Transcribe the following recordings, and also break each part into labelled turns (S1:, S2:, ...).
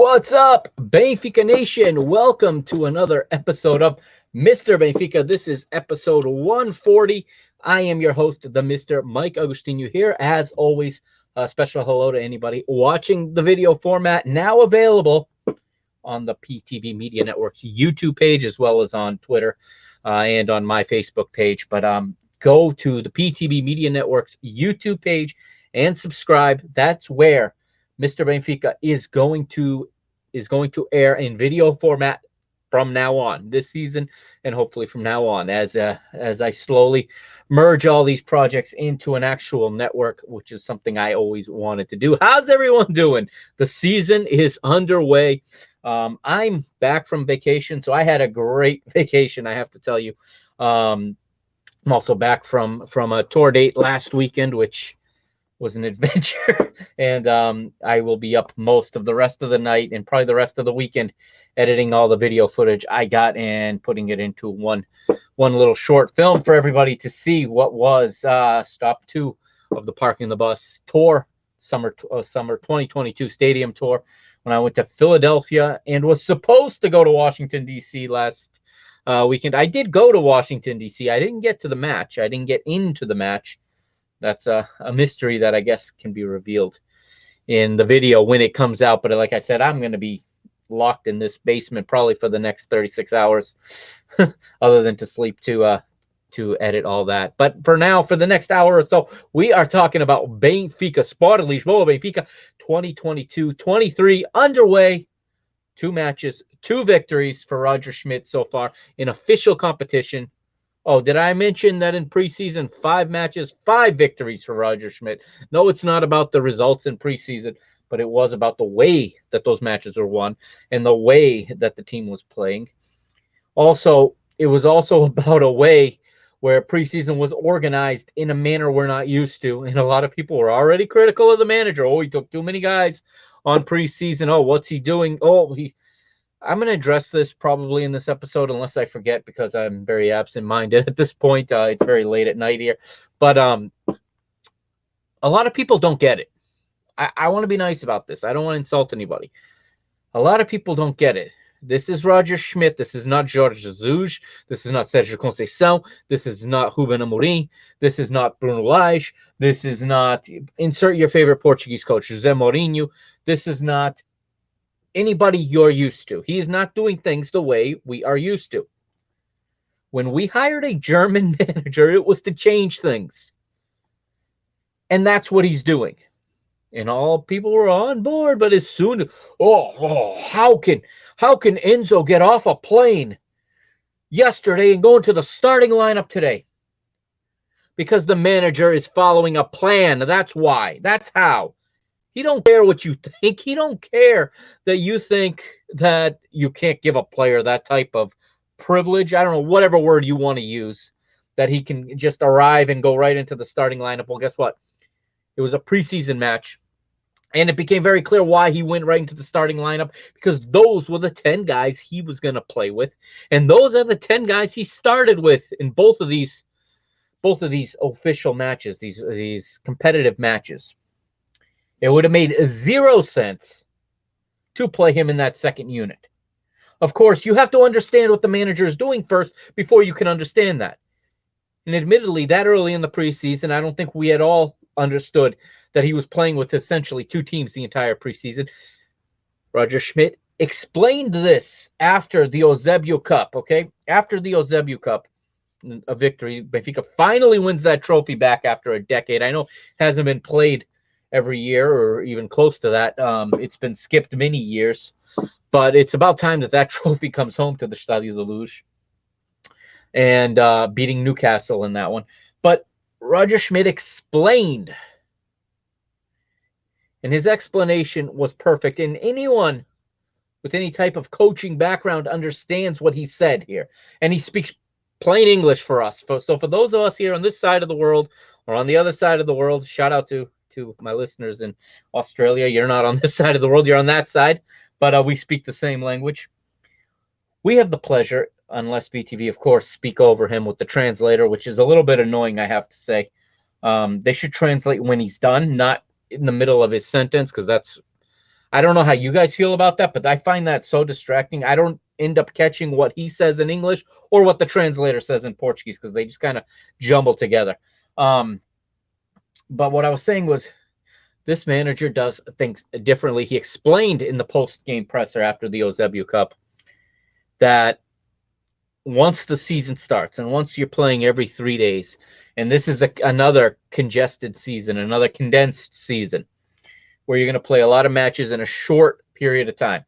S1: What's up, Benfica Nation? Welcome to another episode of Mr. Benfica. This is episode 140. I am your host, the Mr. Mike Agustinu here. As always, a special hello to anybody watching the video format, now available on the PTV Media Network's YouTube page, as well as on Twitter and on my Facebook page. But go to the PTV Media Network's YouTube page and subscribe. That's where Mr. Benfica is going to air in video format from now on this season, and hopefully from now on, as I slowly merge all these projects into an actual network, which is something I always wanted to do. How's everyone doing? The season is underway. I'm back from vacation, so I had a great vacation, I have to tell you. I'm also back from a tour date last weekend, which was an adventure. And I will be up most of the rest of the night and probably the rest of the weekend editing all the video footage I got and putting it into one little short film for everybody to see. What was stop 2 of the Parking the Bus tour, summer 2022 stadium tour, when I went to Philadelphia and was supposed to go to Washington, D.C. last weekend. I did go to Washington, D.C. I didn't get to the match. I didn't get into the match. That's a mystery that I guess can be revealed in the video when it comes out. But like I said, I'm going to be locked in this basement probably for the next 36 hours, other than to sleep to edit all that. But for now, for the next hour or so, we are talking about Benfica, Sport Lisboa, Benfica 2022-23 underway. 2 matches, 2 victories for Roger Schmidt so far in official competition. Oh, did I mention that in preseason, 5 matches, 5 victories for Roger Schmidt? No, it's not about the results in preseason, but it was about the way that those matches were won and the way that the team was playing. Also, it was also about a way where preseason was organized in a manner we're not used to. And a lot of people were already critical of the manager. Oh, he took too many guys on preseason. Oh, what's he doing? I'm going to address this probably in this episode, unless I forget, because I'm very absent-minded at this point. It's very late at night here. But a lot of people don't get it. I want to be nice about this. I don't want to insult anybody. A lot of people don't get it. This is Roger Schmidt. This is not Jorge Jesus. This is not Sérgio Conceição. This is not Ruben Amorim. This is not Bruno Lage. This is not, insert your favorite Portuguese coach, José Mourinho. This is not anybody you're used to. He is not doing things the way we are used to. When we hired a German manager, it was to change things. And that's what he's doing. And all people were on board, but as soon as, how can Enzo get off a plane yesterday and go into the starting lineup today? Because the manager is following a plan. That's why. That's how. He don't care what you think. He don't care that you think that you can't give a player that type of privilege. I don't know, whatever word you want to use, that he can just arrive and go right into the starting lineup. Well, guess what? It was a preseason match, and it became very clear why he went right into the starting lineup, because those were the 10 guys he was going to play with, and those are the 10 guys he started with in both of these official matches, these competitive matches. It would have made 0 sense to play him in that second unit. Of course, you have to understand what the manager is doing first before you can understand that. And admittedly, that early in the preseason, I don't think we at all understood that he was playing with essentially 2 teams the entire preseason. Roger Schmidt explained this after the Eusébio Cup, okay? After the Eusébio Cup, a victory, Benfica finally wins that trophy back after a decade. I know it hasn't been played every year or even close to that. It's been skipped many years, but it's about time that trophy comes home to the Stadio da Luz, and beating Newcastle in that one. But Roger Schmidt explained, and his explanation was perfect, and anyone with any type of coaching background understands what he said here, and he speaks plain English for us. So for those of us here on this side of the world or on the other side of the world, shout out to my listeners in Australia. You're not on this side of the world, you're on that side, but we speak the same language. We have the pleasure, unless BTV, of course, speak over him with the translator, which is a little bit annoying, I have to say. They should translate when he's done, not in the middle of his sentence, because that's I don't know how you guys feel about that, but I find that so distracting. I don't end up catching what he says in English or what the translator says in Portuguese because they just kind of jumble together. But what I was saying was this manager does things differently. He explained in the post-game presser after the Eusebio Cup that once the season starts and once you're playing every 3 days, and this is another congested season, another condensed season, where you're going to play a lot of matches in a short period of time.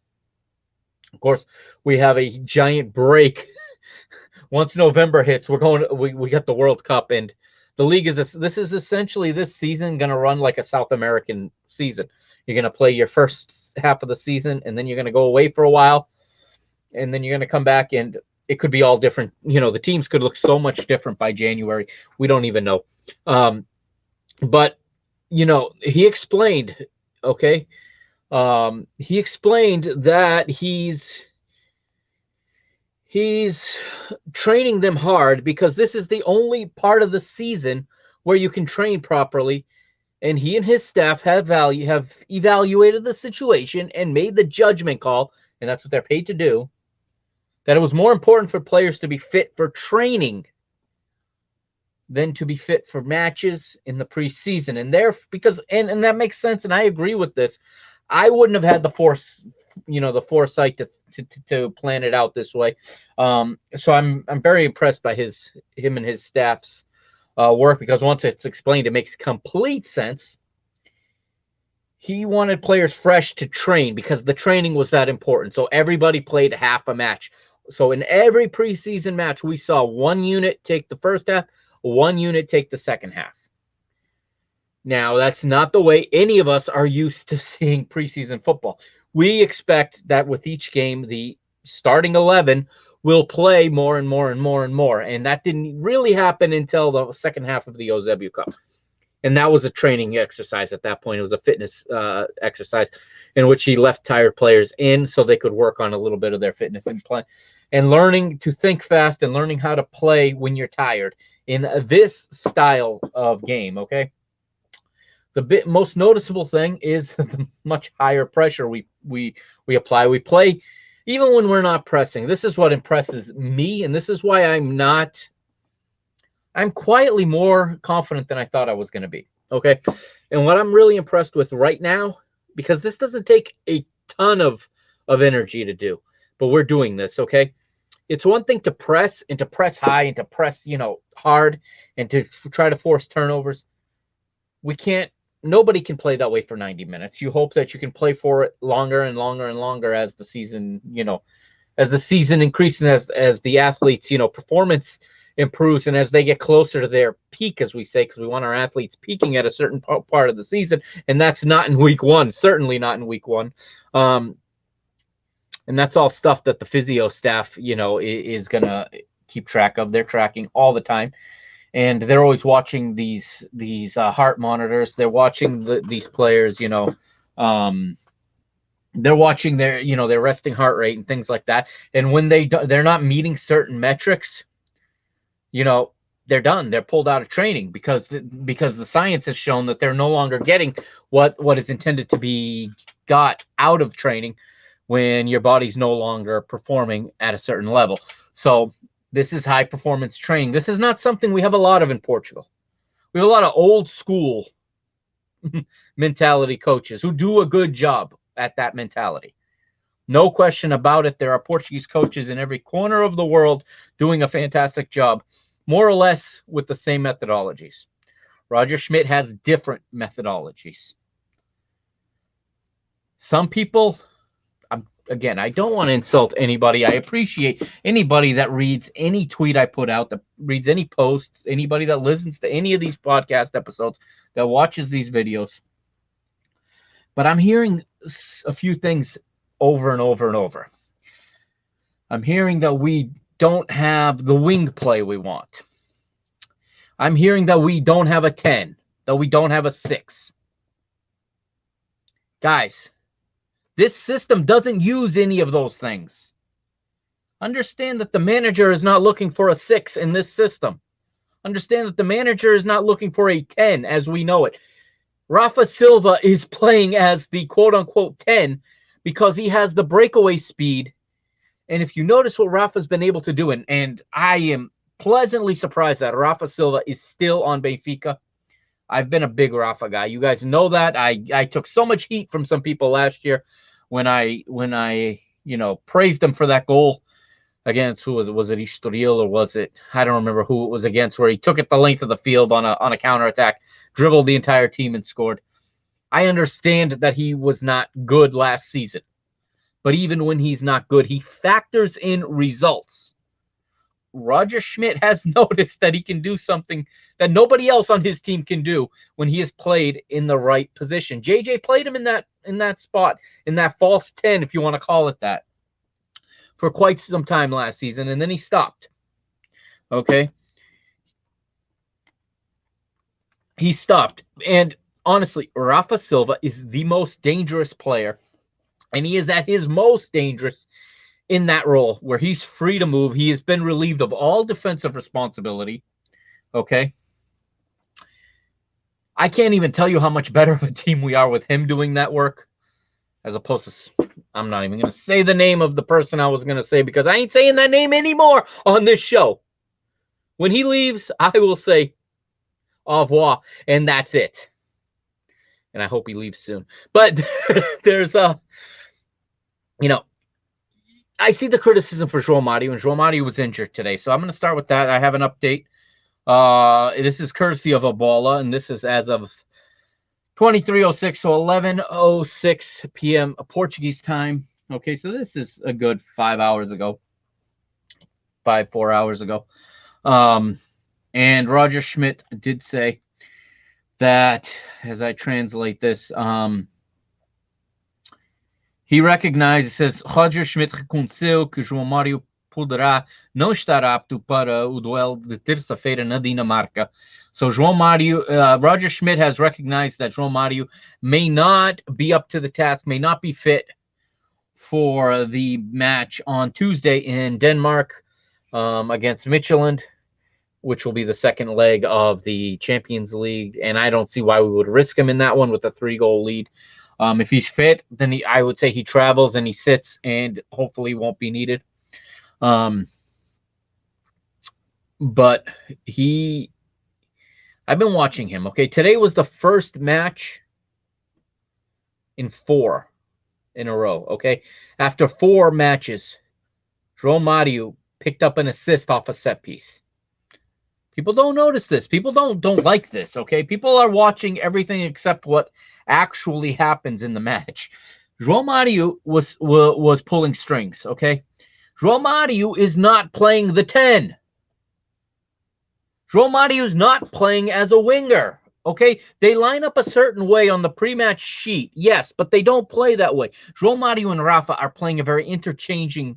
S1: Of course, we have a giant break. Once November hits, we got the World Cup, and the league this is essentially this season going to run like a South American season. You're going to play your first half of the season, and then you're going to go away for a while, and then you're going to come back, and it could be all different. The teams could look so much different by January. We don't even know. But, he explained, okay, he explained that he's training them hard because this is the only part of the season where you can train properly. And he and his staff have evaluated the situation and made the judgment call, and that's what they're paid to do, that it was more important for players to be fit for training than to be fit for matches in the preseason. And and that makes sense, and I agree with this. I wouldn't have had the foresight to plan it out this way. So I'm very impressed by him and his staff's work, because once it's explained, it makes complete sense. He wanted players fresh to train because the training was that important. So everybody played half a match. So in every preseason match, we saw one unit take the first half, one unit take the second half. Now, that's not the way any of us are used to seeing preseason football. We expect that with each game, the starting 11 will play more and more and more and more. And that didn't really happen until the second half of the Eusebio Cup. And that was a training exercise at that point. It was a fitness exercise in which he left tired players in so they could work on a little bit of their fitness and play, and learning to think fast and learning how to play when you're tired in this style of game, okay? The most noticeable thing is the much higher pressure we apply. We play even when we're not pressing. This is what impresses me, and this is why I'm quietly more confident than I thought I was going to be, okay? And what I'm really impressed with right now, because this doesn't take a ton of energy to do, but we're doing this, okay? It's one thing to press and to press high and to press, hard and to try to force turnovers. Nobody can play that way for 90 minutes. You hope that you can play for it longer and longer and longer as the season, as the season increases, as the athletes, performance improves, and as they get closer to their peak, as we say, because we want our athletes peaking at a certain part of the season, and that's not in week one, certainly not in week one. And that's all stuff that the physio staff, is going to keep track of. They're tracking all the time. And they're always watching these heart monitors. They're watching these players, they're watching their resting heart rate and things like that. And when they're not meeting certain metrics, they're done. They're pulled out of training because the science has shown that they're no longer getting what is intended to be got out of training when your body's no longer performing at a certain level. So this is high performance training. This is not something we have a lot of in Portugal. We have a lot of old school mentality coaches who do a good job at that mentality. No question about it. There are Portuguese coaches in every corner of the world doing a fantastic job, more or less with the same methodologies. Roger Schmidt has different methodologies. Some people, again, I don't want to insult anybody. I appreciate anybody that reads any tweet I put out, that reads any posts, anybody that listens to any of these podcast episodes, that watches these videos. But I'm hearing a few things over and over and over. I'm hearing that we don't have the wing play we want. I'm hearing that we don't have a 10, that we don't have a 6. Guys, this system doesn't use any of those things. Understand that the manager is not looking for a 6 in this system. Understand that the manager is not looking for a 10 as we know it. Rafa Silva is playing as the quote-unquote 10 because he has the breakaway speed. And if you notice what Rafa's been able to do, and I am pleasantly surprised that Rafa Silva is still on Benfica. I've been a big Rafa guy. You guys know that. I took so much heat from some people last year when I praised him for that goal against, who was it? Was it Estoril, or was it, I don't remember who it was against, where he took it the length of the field on a counterattack, dribbled the entire team and scored. I understand that he was not good last season, but even when he's not good, he factors in results. Roger Schmidt has noticed that he can do something that nobody else on his team can do when he is played in the right position. JJ played him in that spot, in that false 10, if you want to call it that, for quite some time last season, and then he stopped. Okay? He stopped. And honestly, Rafa Silva is the most dangerous player, and he is at his most dangerous in that role where he's free to move. He has been relieved of all defensive responsibility. Okay? I can't even tell you how much better of a team we are with him doing that work, as opposed to, I'm not even going to say the name of the person I was going to say, because I ain't saying that name anymore on this show. When he leaves, I will say au revoir, and that's it. And I hope he leaves soon. But there's I see the criticism for João Mario, and João Mario was injured today. So I'm going to start with that. I have an update. This is courtesy of Ebola, and this is as of 23:06, so 11:06 p.m. Portuguese time. Okay, so this is a good 4 hours ago. And Roger Schmidt did say that, as I translate this, he recognized, it says, Roger Schmidt reconheceu que João Mário poderá não estar apto para o duelo de terça-feira na Dinamarca. So Roger Schmidt has recognized that João Mário may not be up to the task, may not be fit for the match on Tuesday in Denmark against Midtjylland, which will be the second leg of the Champions League. And I don't see why we would risk him in that one with a 3-goal lead. If he's fit, then I would say he travels and he sits and hopefully won't be needed. But I've been watching him. Okay, today was the first match in 4 in a row. Okay, after 4 matches, João Mário picked up an assist off a set piece. People don't notice this. People don't like this. Okay, people are watching everything except what actually happens in the match. João Mário was pulling strings. Okay, João Mário is not playing the 10. João Mário is not playing as a winger. Okay, they line up a certain way on the pre-match sheet, yes, but they don't play that way. João Mário and Rafa are playing a very interchanging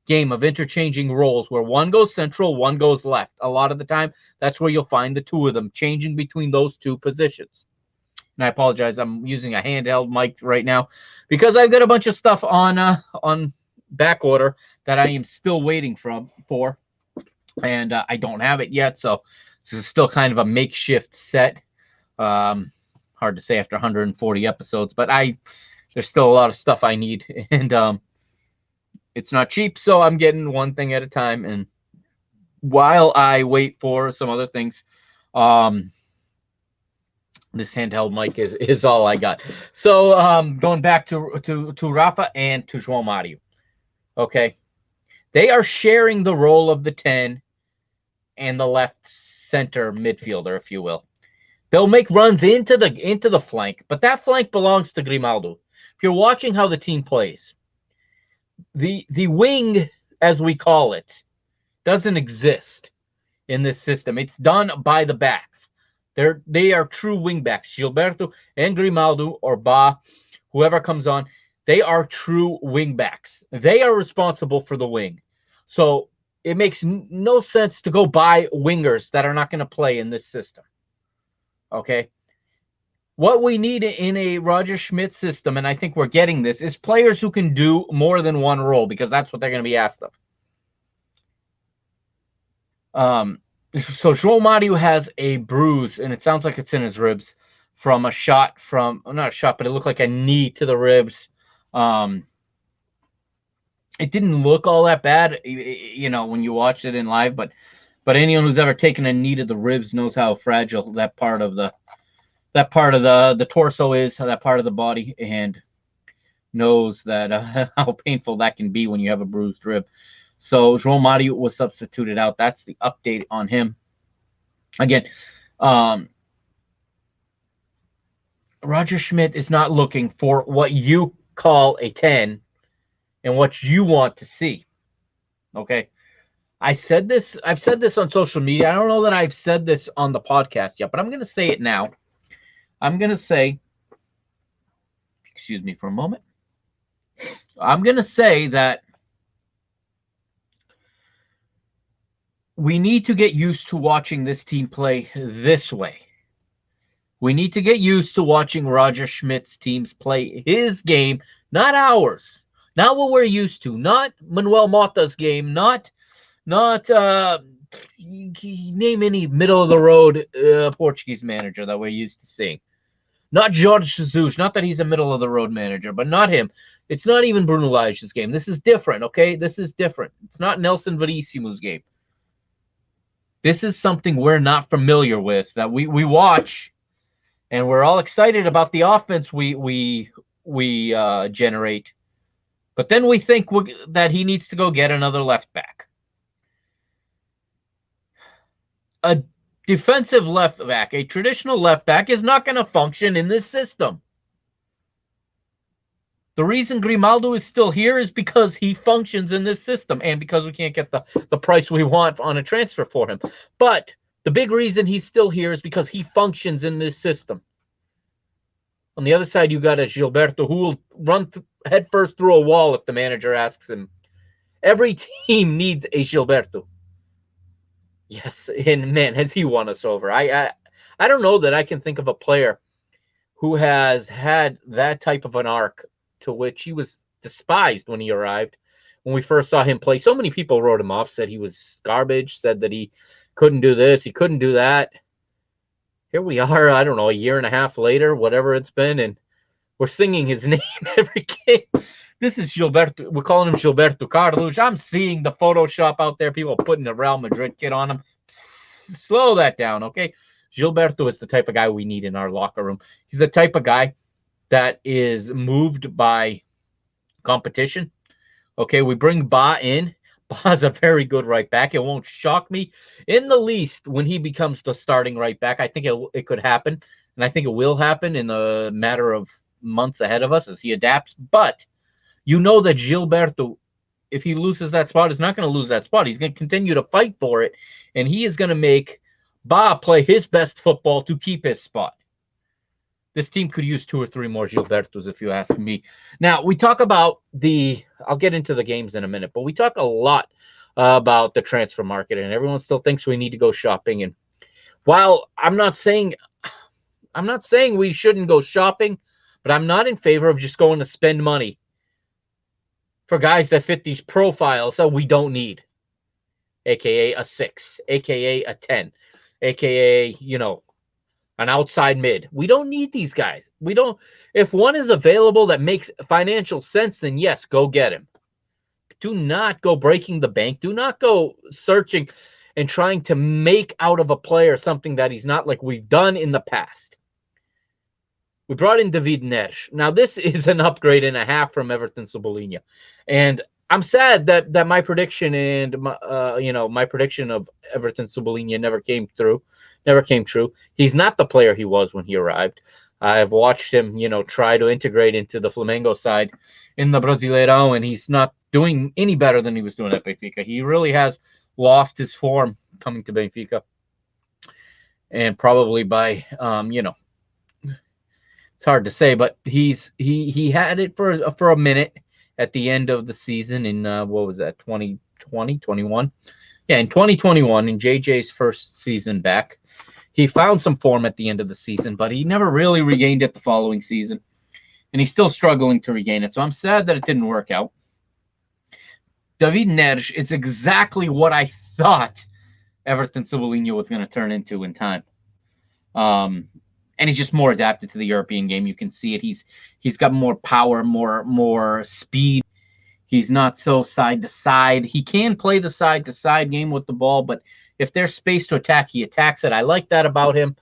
S1: game of interchanging roles, where one goes central, one goes left. A lot of the time, that's where you'll find the two of them changing between those two positions. And I apologize, I'm using a handheld mic right now because I've got a bunch of stuff on back order that I am still waiting for, and I don't have it yet. So this is still kind of a makeshift set. Hard to say after 140 episodes, but there's still a lot of stuff I need, and it's not cheap, so I'm getting one thing at a time. And while I wait for some other things, this handheld mic is all I got. So going back to Rafa and to João Mário. Okay, they are sharing the role of the 10 and the left center midfielder, if you will. They'll make runs into the flank, but that flank belongs to Grimaldo. If you're watching how the team plays, the wing, as we call it, doesn't exist in this system. It's done by the backs. They are true wing backs. Gilberto and Grimaldo, or Ba, whoever comes on, they are true wing backs. They are responsible for the wing. So it makes no sense to go buy wingers that are not going to play in this system. Okay? What we need in a Roger Schmidt system, and I think we're getting this, is players who can do more than one role, because that's what they're going to be asked of. So João Mário has a bruise, and it sounds like it's in his ribs, from a shot from, not a shot, but it looked like a knee to the ribs. It didn't look all that bad, when you watched it in live, but anyone who's ever taken a knee to the ribs knows how fragile that part of the torso is, that part of the body, and knows that how painful that can be when you have a bruised rib. So João Mario was substituted out. That's the update on him. Again, Roger Schmidt is not looking for what you call a 10 and what you want to see. Okay. I've said this on social media. I don't know that I've said this on the podcast yet, but I'm going to say it now. I'm going to say, excuse me for a moment. I'm going to say that we need to get used to watching this team play this way. We need to get used to watching Roger Schmidt's teams play his game, not ours. Not what we're used to. Not Manuel Mota's game. Not name any middle-of-the-road Portuguese manager that we're used to seeing. Not Jorge Jesus. Not that he's a middle-of-the-road manager, but not him. It's not even Bruno Lage's game. This is different, okay? This is different. It's not Nelson Verissimo's game. This is something we're not familiar with, that we watch, and we're all excited about the offense we generate. But then we think that he needs to go get another left back. A defensive left back, a traditional left back, is not going to function in this system. The reason Grimaldo is still here is because he functions in this system and because we can't get the price we want on a transfer for him. But the big reason he's still here is because he functions in this system. On the other side, you got a Gilberto who will run headfirst through a wall if the manager asks him. Every team needs a Gilberto. Yes, and man, has he won us over. I don't know that I can think of a player who has had that type of an arc, to which he was despised when he arrived. When we first saw him play, so many people wrote him off, said he was garbage, said that he couldn't do this, he couldn't do that. Here we are, I don't know, a year and a half later, whatever it's been, and we're singing his name every game. This is Gilberto. We're calling him Gilberto Carlos. I'm seeing the Photoshop out there, people putting the Real Madrid kit on him. Slow that down, okay? Gilberto is the type of guy we need in our locker room. He's the type of guy that is moved by competition. Okay, we bring Ba in. Ba's a very good right back. It won't shock me in the least when he becomes the starting right back. I think it could happen, and I think it will happen in a matter of months ahead of us as he adapts. But you know that Gilberto, if he loses that spot, is not going to lose that spot. He's going to continue to fight for it, and he is going to make Ba play his best football to keep his spot. This team could use 2 or 3 more Gilbertos, if you ask me. Now, we talk about I'll get into the games in a minute, but we talk a lot about the transfer market, and everyone still thinks we need to go shopping. And while I'm not saying we shouldn't go shopping, but I'm not in favor of just going to spend money for guys that fit these profiles that we don't need, aka a 6, aka a 10, aka, an outside mid. We don't need these guys. We don't. If one is available that makes financial sense, then yes, go get him. Do not go breaking the bank. Do not go searching and trying to make out of a player something that he's not, like we've done in the past. We brought in David Neres. Now, this is an upgrade and a half from Everton Cebolinha. And I'm sad that my prediction and my prediction of Everton Cebolinha never came true. He's not the player he was when he arrived. I've watched him, try to integrate into the Flamengo side in the Brasileirão, and he's not doing any better than he was doing at Benfica. He really has lost his form coming to Benfica, and probably by it's hard to say, but he had it for a minute at the end of the season in what was that, 2020, 21? Yeah, in 2021, in JJ's first season back, he found some form at the end of the season, but he never really regained it the following season, and he's still struggling to regain it. So I'm sad that it didn't work out. David Neres is exactly what I thought Everton Cebolinha was going to turn into in time. And and he's just more adapted to the European game. You can see it. He's got more power, more speed. He's not so side to side. He can play the side to side game with the ball, but if there's space to attack, he attacks it. I like that about him.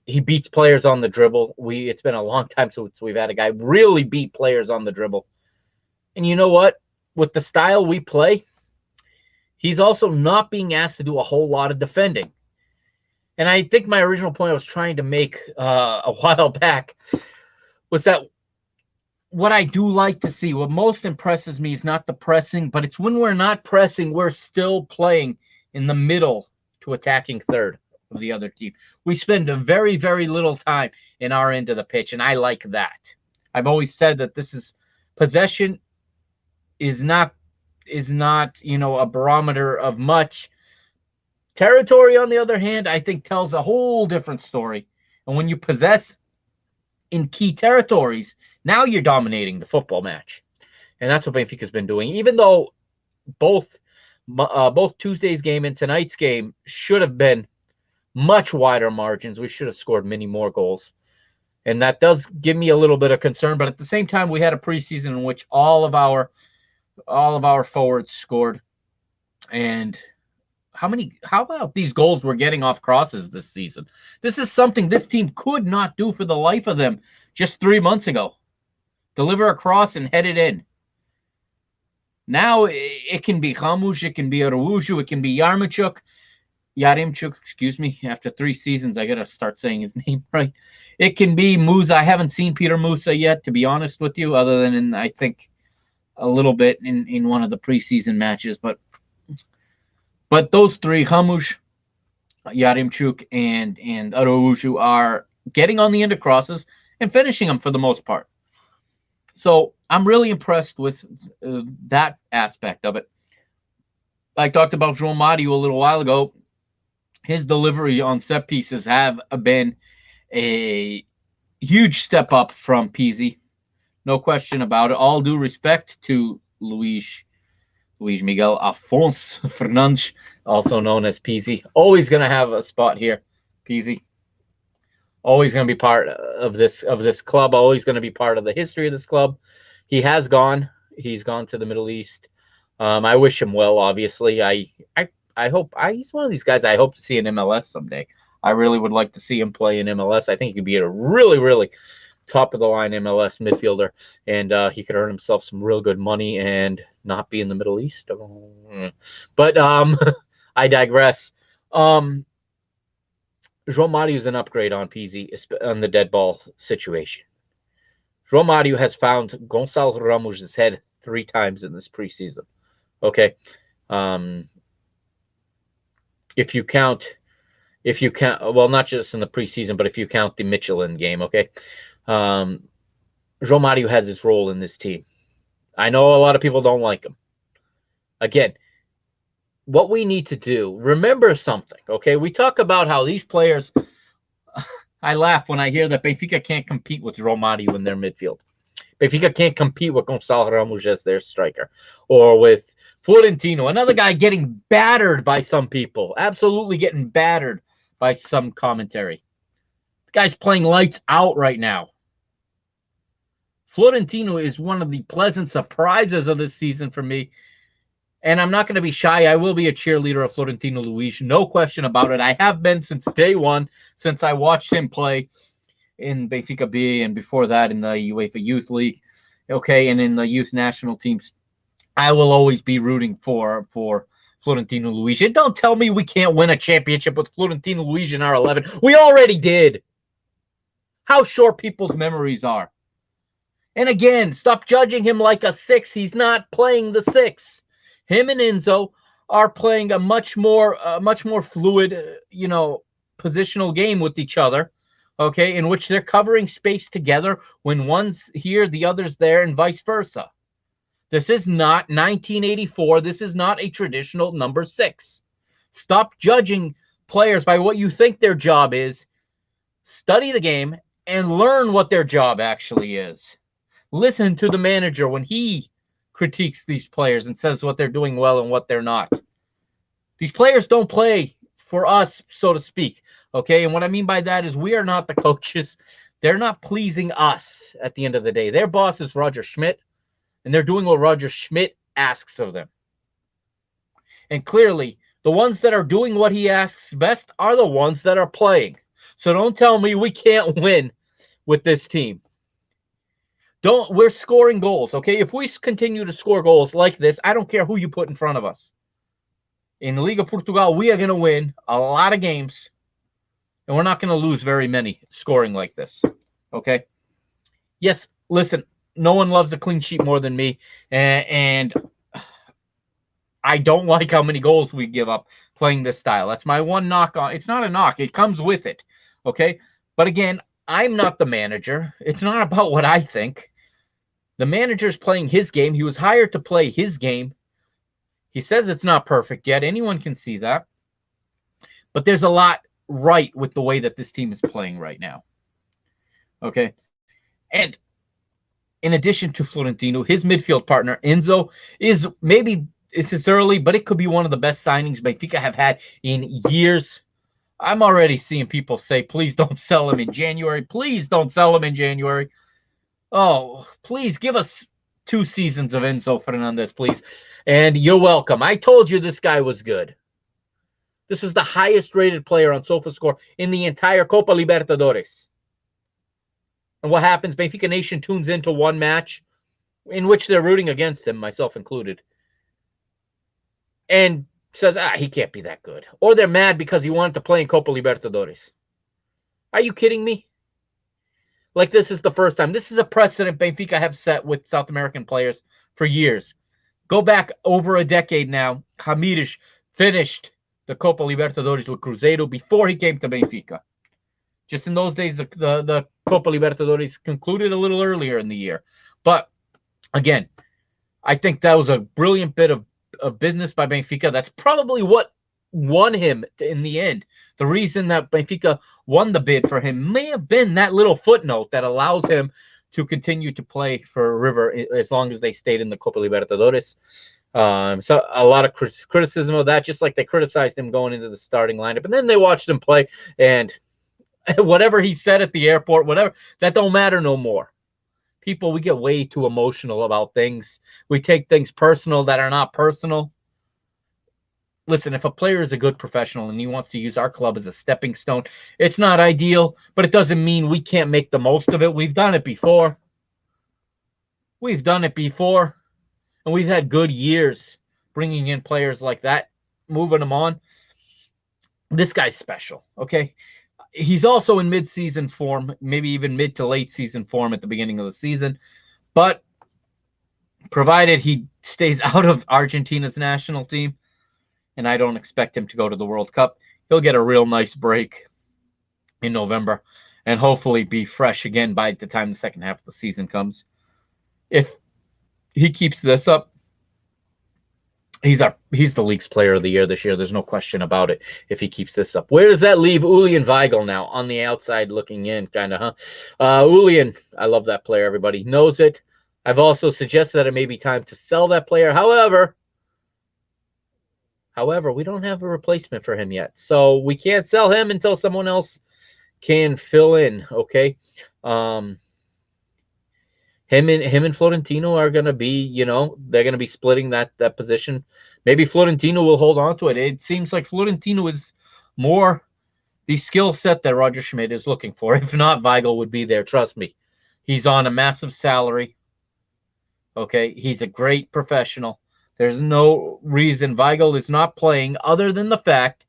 S1: He beats players on the dribble. It's been a long time since we've had a guy really beat players on the dribble. And you know what? With the style we play, he's also not being asked to do a whole lot of defending. And I think my original point I was trying to make a while back was that what I do like to see, what most impresses me is not the pressing, but it's when we're not pressing, we're still playing in the middle to attacking third of the other team. We spend a very, very little time in our end of the pitch, and I like that. I've always said that this is possession is not a barometer of much. Territory, on the other hand, I think tells a whole different story. And when you possess in key territories, now you're dominating the football match. And that's what Benfica's been doing. Even though both Tuesday's game and tonight's game should have been much wider margins, we should have scored many more goals. And that does give me a little bit of concern. But at the same time, we had a preseason in which all of our forwards scored. And how about these goals we're getting off crosses this season? This is something this team could not do for the life of them just 3 months ago. Deliver a cross and head it in. Now it can be Hamush, it can be Araújo, it can be Yaremchuk, excuse me. After 3 seasons, I got to start saying his name right. It can be Musa. I haven't seen Peter Musa yet, to be honest with you, other than I think a little bit in one of the preseason matches. But those 3, Hamush, Yaremchuk, and Araújo, are getting on the end of crosses and finishing them for the most part. So I'm really impressed with that aspect of it. I talked about João Mario a little while ago. His delivery on set pieces have been a huge step up from Pizzi. No question about it. All due respect to Luis Miguel Afonso Fernandes, also known as Pizzi. Always going to have a spot here, Pizzi. Always going to be part of this club. Always going to be part of the history of this club. He has gone. He's gone to the Middle East. I wish him well. Obviously, I hope he's one of these guys I hope to see in MLS someday. I really would like to see him play in MLS. I think he could be a really, really top of the line MLS midfielder, and he could earn himself some real good money and not be in the Middle East. But I digress. João Mario is an upgrade on Pizzi on the dead ball situation. João Mario has found Gonçalo Ramos' head 3 times in this preseason. Okay. If you count, well, not just in the preseason, but if you count the Michelin game, okay. João Mario has his role in this team. I know a lot of people don't like him. Again, what we need to do, remember something, okay? We talk about how these players, I laugh when I hear that Benfica can't compete with João Mario in their midfield. Benfica can't compete with Gonçalo Ramos as their striker, or with Florentino, another guy getting battered by some people, absolutely getting battered by some commentary. The guy's playing lights out right now. Florentino is one of the pleasant surprises of this season for me. And I'm not going to be shy. I will be a cheerleader of Florentino Luis. No question about it. I have been since day one, since I watched him play in Benfica B and before that in the UEFA Youth League, okay, and in the youth national teams. I will always be rooting for Florentino Luis. And don't tell me we can't win a championship with Florentino Luis in our 11. We already did. How short people's memories are. And again, stop judging him like a 6. He's not playing the 6. Him and Enzo are playing a much more fluid, positional game with each other, okay, in which they're covering space together when one's here, the other's there, and vice versa. This is not 1984. This is not a traditional number 6. Stop judging players by what you think their job is. Study the game and learn what their job actually is. Listen to the manager when he critiques these players and says what they're doing well and what they're not. These players don't play for us, so to speak. Okay, and what I mean by that is we are not the coaches. They're not pleasing us at the end of the day. Their boss is Roger Schmidt, and they're doing what Roger Schmidt asks of them. And clearly, the ones that are doing what he asks best are the ones that are playing. So don't tell me we can't win with this team. We're scoring goals, okay? If we continue to score goals like this, I don't care who you put in front of us. In the Liga Portugal, we are going to win a lot of games, and we're not going to lose very many scoring like this, okay? Yes, listen, no one loves a clean sheet more than me, and I don't like how many goals we give up playing this style. That's my one knock on. It's not a knock. It comes with it, okay? But again, I'm not the manager. It's not about what I think. The manager's playing his game. He was hired to play his game. He says it's not perfect yet. Anyone can see that. But there's a lot right with the way that this team is playing right now. Okay? And in addition to Florentino, his midfield partner, Enzo, is maybe it's early, but it could be one of the best signings Benfica have had in years. I'm already seeing people say, please don't sell him in January. Please don't sell him in January. Oh, please give us 2 seasons of Enzo Fernandez, please. And you're welcome. I told you this guy was good. This is the highest rated player on SofaScore in the entire Copa Libertadores. And what happens? Benfica Nation tunes into one match in which they're rooting against him, myself included, and says, he can't be that good. Or they're mad because he wanted to play in Copa Libertadores. Are you kidding me? Like, this is the first time. This is a precedent Benfica have set with South American players for years. Go back over a decade now. Ramírez finished the Copa Libertadores with Cruzeiro before he came to Benfica. Just in those days, the Copa Libertadores concluded a little earlier in the year. But, again, I think that was a brilliant bit of business by Benfica. That's probably what won him in the end. The reason that Benfica won the bid for him may have been that little footnote that allows him to continue to play for River as long as they stayed in the Copa Libertadores. So a lot of criticism of that, just like they criticized him going into the starting lineup. And then they watched him play, and whatever he said at the airport, whatever, that don't matter no more. People, we get way too emotional about things. We take things personal that are not personal. Listen, if a player is a good professional and he wants to use our club as a stepping stone, it's not ideal, but it doesn't mean we can't make the most of it. We've done it before. We've done it before, and we've had good years bringing in players like that, moving them on. This guy's special, okay? He's also in mid-season form, maybe even mid to late season form at the beginning of the season, but provided he stays out of Argentina's national team, and I don't expect him to go to the World Cup, he'll get a real nice break in November and hopefully be fresh again by the time the second half of the season comes. If he keeps this up, he's the league's player of the year this year. There's no question about it if he keeps this up. Where does that leave Julian Weigl now? On the outside looking in, kind of, huh? Julian, I love that player. Everybody knows it. I've also suggested that it may be time to sell that player. However, we don't have a replacement for him yet. So we can't sell him until someone else can fill in, okay? Him and Florentino are going to be, they're going to be splitting that position. Maybe Florentino will hold on to it. It seems like Florentino is more the skill set that Roger Schmidt is looking for. If not, Weigl would be there. Trust me. He's on a massive salary. Okay, he's a great professional. There's no reason Weigl is not playing other than the fact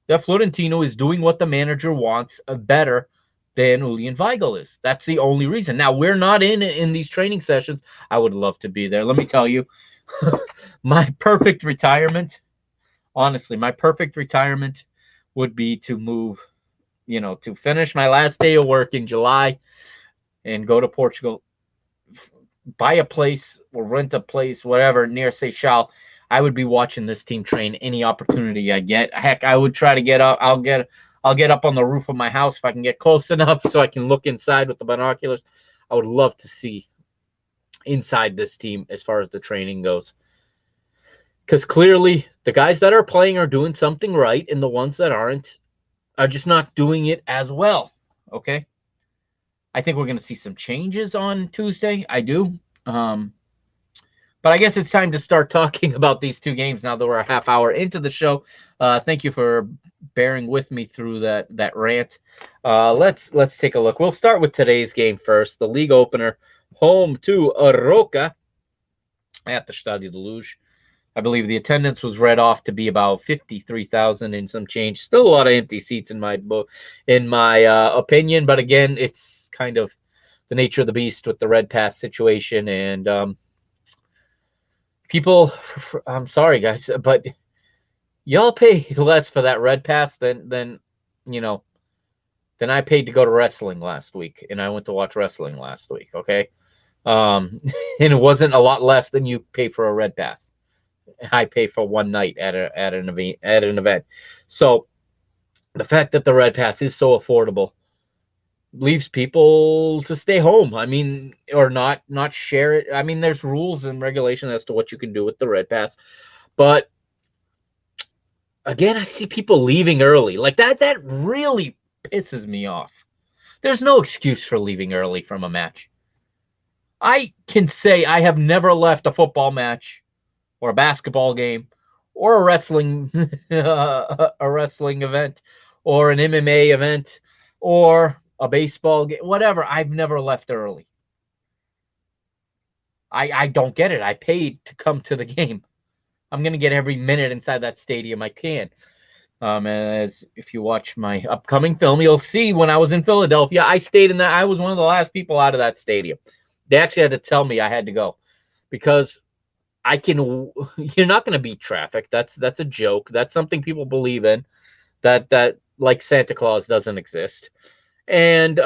S1: that Florentino is doing what the manager wants better than Julian Weigl is. That's the only reason. Now, we're not in these training sessions. I would love to be there. Let me tell you, my perfect retirement, honestly, my perfect retirement would be to move, to finish my last day of work in July and go to Portugal, buy a place or rent a place, whatever, near Seychelles. I would be watching this team train any opportunity I get. Heck, I would try to get up. I'll get up on the roof of my house if I can get close enough so I can look inside with the binoculars. I would love to see inside this team as far as the training goes. Because clearly The guys that are playing are doing something right, and the ones that aren't are just not doing it as well. Okay. I think we're going to see some changes on Tuesday. I do. Um, but I guess it's time to start talking about these two games now that we're a half hour into the show. Thank you for bearing with me through that rant. Let's take a look. We'll start with today's game first. The league opener, home to Aroca at the Stadio de Luz. I believe the attendance was read off to be about 53,000 and some change. Still a lot of empty seats in my opinion, but again, it's kind of the nature of the beast with the Red Pass situation, and people. I'm sorry, guys, but y'all pay less for that Red Pass than you know than I paid to go to wrestling last week, and I went to watch wrestling last week. Okay, and it wasn't a lot less than you pay for a Red Pass. I pay for one night at an event. So the fact that the Red Pass is so affordable leaves people to stay home. I mean, or not share it. I mean, there's rules and regulation as to what you can do with the Red Pass, but again, I see people leaving early. Like that really pisses me off. There's no excuse for leaving early from a match. I can say I have never left a football match or a basketball game or a wrestling event or an MMA event or a baseball game, whatever. I've never left early. I don't get it. I paid to come to the game. I'm going to get every minute inside that stadium I can. As if you watch my upcoming film, you'll see when I was in Philadelphia, I stayed in that. I was one of the last people out of that stadium. They actually had to tell me I had to go because you're not going to beat traffic. That's a joke. That's something people believe in, that like Santa Claus doesn't exist. And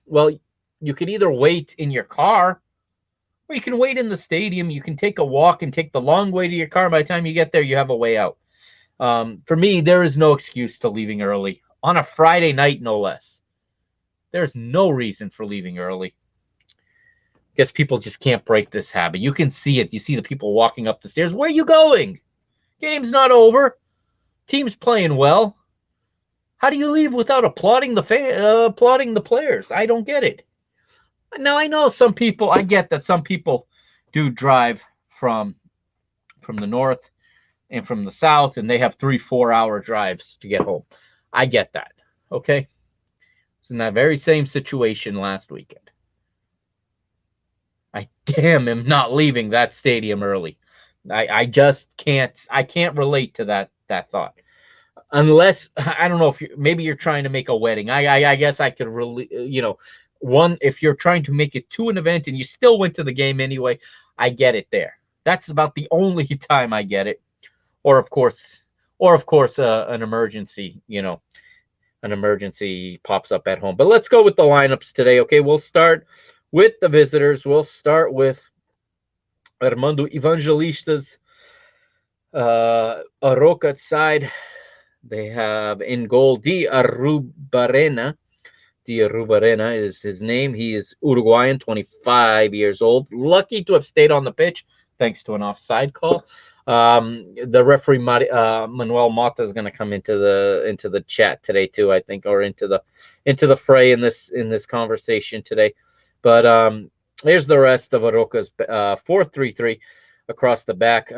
S1: well, you could either wait in your car or you can wait in the stadium. You can take a walk and take the long way to your car. By the time you get there, you have a way out. For me, there is no excuse to leaving early on a Friday night, no less. There's no reason for leaving early. Guess people just can't break this habit. You can see it. You see the people walking up the stairs. Where are you going? Game's not over. Team's playing well. How do you leave without applauding the players? I don't get it. Now I know some people. I get that some people do drive from the north and from the south, and they have 3-4 hour drives to get home. I get that. Okay, it's in that very same situation last weekend. I damn am not leaving that stadium early. I just can't. I can't relate to that thought. Unless I don't know if maybe you're trying to make a wedding. I guess I could really one if you're trying to make it to an event and you still went to the game anyway. I get it there. That's about the only time I get it. Or of course, an emergency. An emergency pops up at home. But let's go with the lineups today. Okay, we'll start with the visitors. We'll start with Armando Evangelista's Aroca side. They have in goal Di Arrubarena. Di Arrubarena is his name. He is Uruguayan, 25 years old. Lucky to have stayed on the pitch thanks to an offside call. The referee Manuel Mata is going to come into the chat today too, I think, or into the fray in this conversation today. But here's the rest of Aroca's 4-3-3 across the back.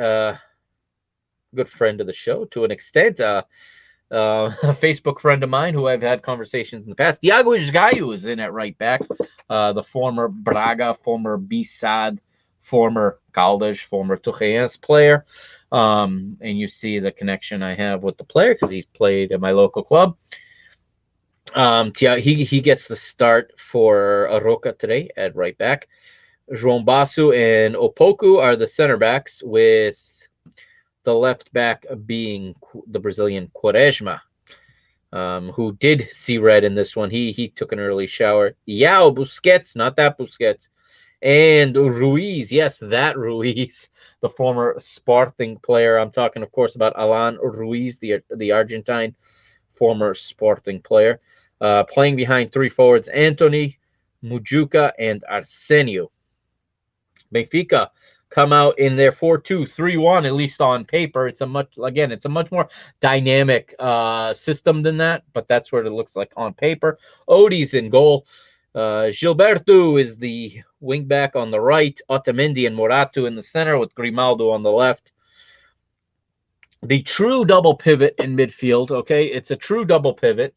S1: Good friend of the show to an extent. A Facebook friend of mine who I've had conversations in the past. Thiago Isgaio is in at right back. The former Braga, former Bissad, former Caldas, former Torreense player. And you see the connection I have with the player because he's played at my local club. He gets the start for Aroca today at right back. João Basso and Opoku are the center backs, with the left back being the Brazilian Quaresma, who did see red in this one. He took an early shower. Yao Busquets, not that Busquets, and Ruiz, yes, that Ruiz, the former Sporting player. I'm talking, of course, about Alan Ruiz, the Argentine former Sporting player, playing behind three forwards, Anthony, Mujuca, and Arsenio. Benfica come out in their 4-2-3-1, at least on paper. It's a much more dynamic system than that, but that's what it looks like on paper. Odie's in goal. Gilberto is the wingback on the right. Otamendi and Moratu in the center with Grimaldo on the left. The true double pivot in midfield, okay? It's a true double pivot.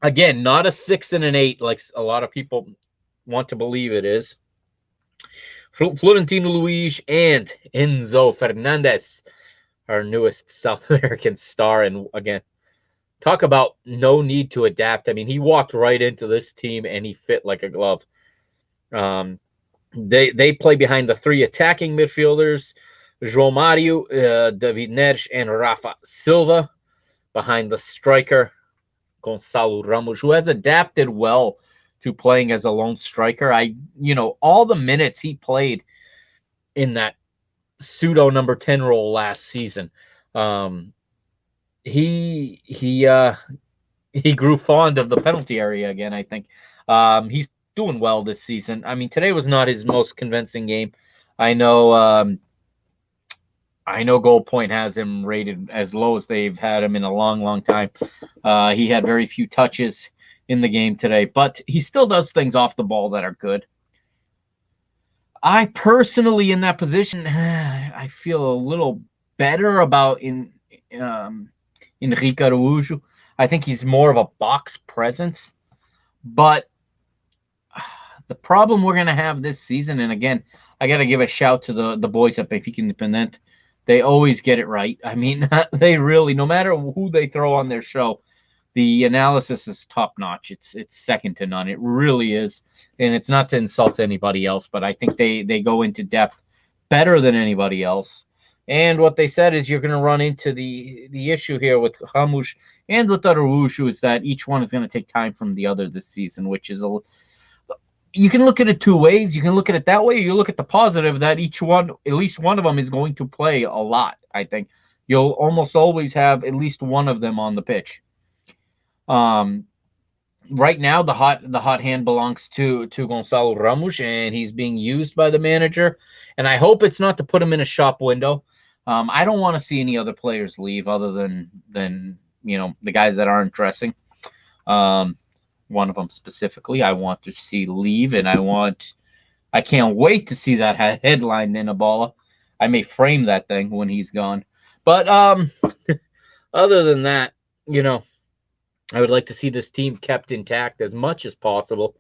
S1: Again, not a 6 and an 8 like a lot of people want to believe it is. Florentino Luis and Enzo Fernandez, our newest South American star. And again, talk about no need to adapt. I mean, he walked right into this team and he fit like a glove. They play behind the three attacking midfielders, João Mario, David Neres, and Rafa Silva. Behind the striker, Gonçalo Ramos, who has adapted well to playing as a lone striker. All the minutes he played in that pseudo number 10 role last season, he grew fond of the penalty area again, I think. He's doing well this season. I mean, today was not his most convincing game. I know Goal Point has him rated as low as they've had him in a long, long time. He had very few touches in the game today, but he still does things off the ball that are good. I personally, in that position, I feel a little better about Enrique Araújo. I think he's more of a box presence, but the problem we're going to have this season, and again, I got to give a shout to the boys at Benfica Independent. They always get it right. I mean, they really, no matter who they throw on their show, the analysis is top notch. It's second to none. It really is. And it's not to insult anybody else, but I think they go into depth better than anybody else. And what they said is you're going to run into the issue here with Ramos and with Araújo is that each one is going to take time from the other this season, which is you can look at it two ways. You can look at it that way. You look at the positive that each one, at least one of them, is going to play a lot. I think you'll almost always have at least one of them on the pitch. Right now, the hot hand belongs to Gonçalo Ramos, and he's being used by the manager. And I hope it's not to put him in a shop window. I don't want to see any other players leave other than the guys that aren't dressing. One of them specifically, I want to see leave, and I can't wait to see that headline in Ebola. I may frame that thing when he's gone. But other than that, I would like to see this team kept intact as much as possible.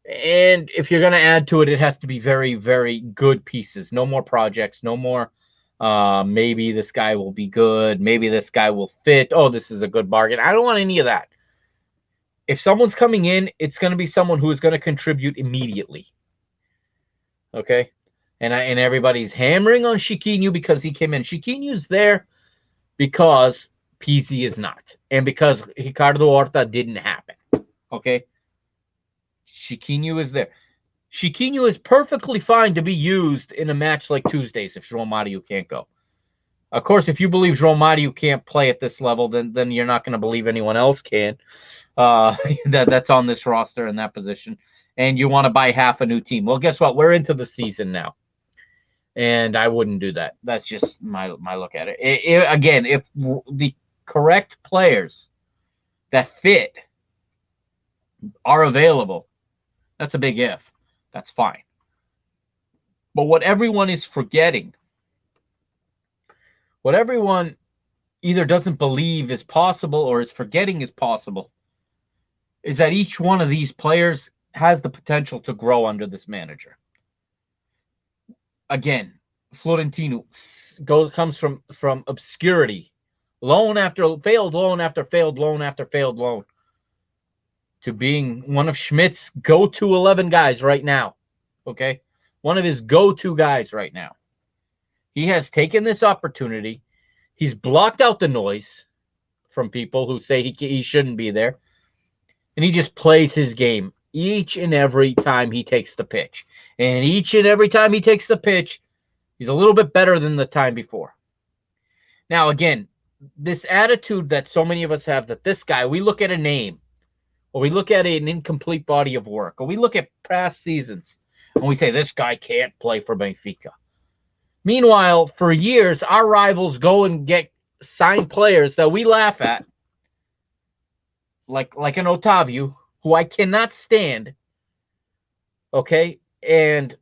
S1: And if you're going to add to it, it has to be very, very good pieces. No more projects, no more maybe this guy will be good, maybe this guy will fit. Oh, this is a good bargain. I don't want any of that. If someone's coming in, it's going to be someone who is going to contribute immediately. Okay? And everybody's hammering on Chiquinho because he came in. Chiquinho's there because Pizzi is not. And because Ricardo Horta didn't happen. Okay? Chiquinho is there. Chiquinho is perfectly fine to be used in a match like Tuesdays if João Mario can't go. Of course, if you believe João Mario can't play at this level, then you're not going to believe anyone else can. That's on this roster in that position. And you want to buy half a new team. Well, guess what? We're into the season now. And I wouldn't do that. That's just my look at it. Again, if the correct players that fit are available, that's a big if. That's fine. But what everyone is forgetting, what everyone either doesn't believe is possible or is forgetting is possible, is that each one of these players has the potential to grow under this manager. Again, Florentino comes from obscurity, loan after failed loan after failed loan after failed loan, to being one of Schmidt's go-to 11 guys right now. Okay? One of his go-to guys right now. He has taken this opportunity. He's blocked out the noise from people who say he shouldn't be there. And he just plays his game each and every time he takes the pitch. And each and every time he takes the pitch, he's a little bit better than the time before. Now, again, this attitude that so many of us have that this guy, we look at a name, or we look at an incomplete body of work, or we look at past seasons, And we say, this guy can't play for Benfica. Meanwhile, for years, our rivals go and get signed players that we laugh at, like an Otavio, who I cannot stand, okay? And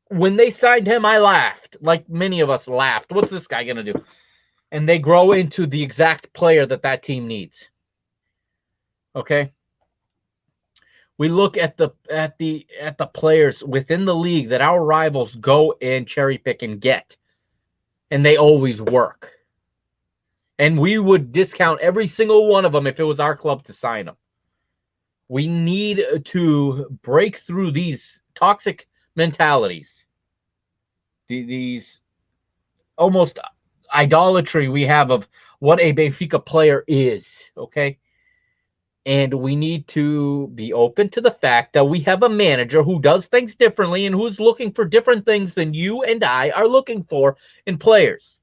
S1: when they signed him, I laughed, like many of us laughed. What's this guy going to do? And they grow into the exact player that team needs, okay? We look at the players within the league that our rivals go and cherry pick and get, and they always work. And we would discount every single one of them if it was our club to sign them. We need to break through these toxic mentalities, these almost idolatry we have of what a Benfica player is, okay? And we need to be open to the fact that we have a manager who does things differently and who's looking for different things than you and I are looking for in players.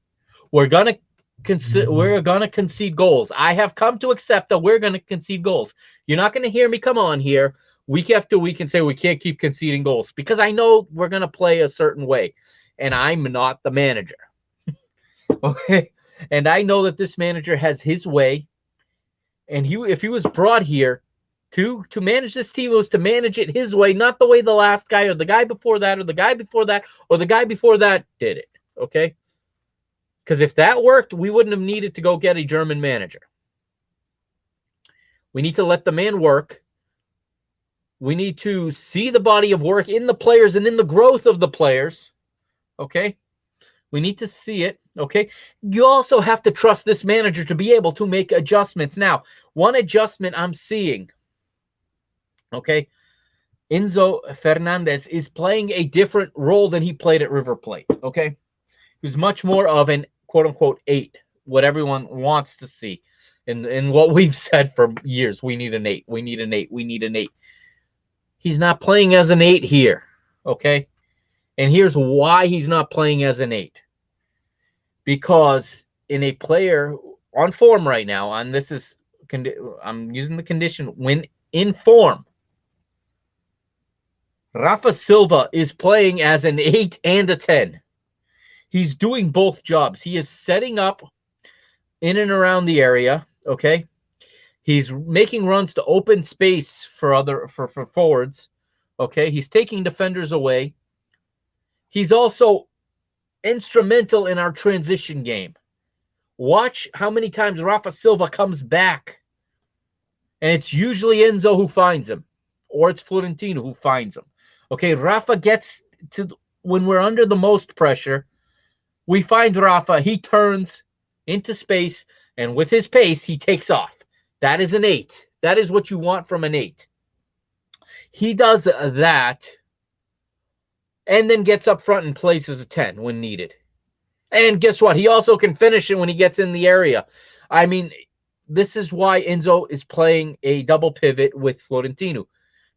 S1: We're gonna concede goals. I have come to accept that we're gonna concede goals. You're not gonna hear me come on here week after week and say we can't keep conceding goals, because I know we're gonna play a certain way, and I'm not the manager. Okay, and I know that this manager has his way. And if he was brought here to manage this team, it was to manage it his way, not the way the last guy or the guy before that or the guy before that or the guy before that did it, okay? Because if that worked, we wouldn't have needed to go get a German manager. We need to let the man work. We need to see the body of work in the players and in the growth of the players, okay? We need to see it, okay? You also have to trust this manager to be able to make adjustments. Now, one adjustment I'm seeing, okay, Enzo Fernandez is playing a different role than he played at River Plate, okay? He was much more of an quote-unquote 8, what everyone wants to see. And what we've said for years, we need an 8, we need an 8, we need an 8. He's not playing as an 8 here, okay? And here's why he's not playing as an 8. Because in a player on form right now, and this is, I'm using the condition, when in form, Rafa Silva is playing as an 8 and a 10. He's doing both jobs. He is setting up in and around the area, okay? He's making runs to open space for forwards, okay? He's taking defenders away. He's also instrumental in our transition game. Watch how many times Rafa Silva comes back, and it's usually Enzo who finds him, or it's Florentino who finds him. Okay, Rafa gets to, when we're under the most pressure, we find Rafa, he turns into space, and with his pace, he takes off. That is an 8. That is what you want from an 8. He does that, and then gets up front and plays as a 10 when needed. And guess what? He also can finish it when he gets in the area. I mean, this is why Enzo is playing a double pivot with Florentino,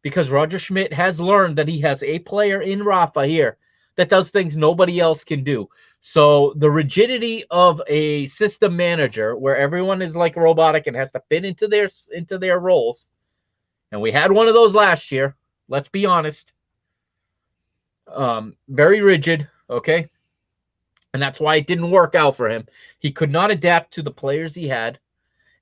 S1: because Roger Schmidt has learned that he has a player in Rafa here that does things nobody else can do. So the rigidity of a system manager where everyone is like robotic and has to fit into their roles, and we had one of those last year, let's be honest, very rigid, okay? And that's why it didn't work out for him. He could not adapt to the players he had,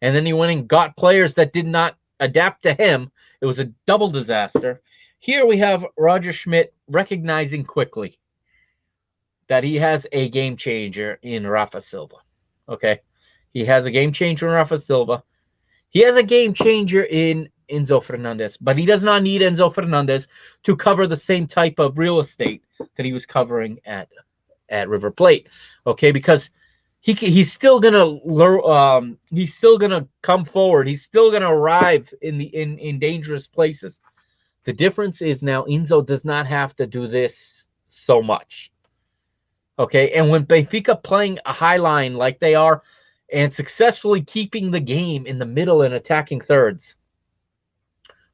S1: and then he went and got players that did not adapt to him. It was a double disaster. Here we have Roger Schmidt recognizing quickly that he has a game changer in Rafa Silva. Okay? He has a game changer in Rafa Silva. He has a game changer in Enzo Fernandez, but he does not need Enzo Fernandez to cover the same type of real estate that he was covering at River Plate. Okay? Because he's still gonna he's still gonna come forward. He's still gonna arrive in dangerous places. The difference is now Enzo does not have to do this so much. Okay, and when Benfica playing a high line like they are and successfully keeping the game in the middle and attacking thirds,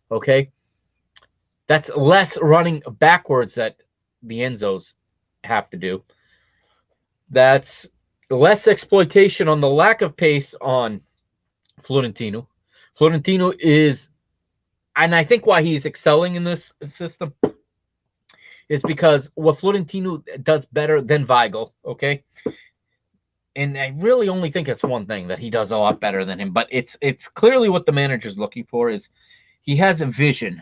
S1: okay, that's less running backwards that the Enzos have to do. That's less exploitation on the lack of pace on Florentino. Florentino is, and I think why he's excelling in this system, is because what Florentino does better than Weigl, okay? And I really only think it's one thing that he does a lot better than him, but it's clearly what the manager's looking for is he has a vision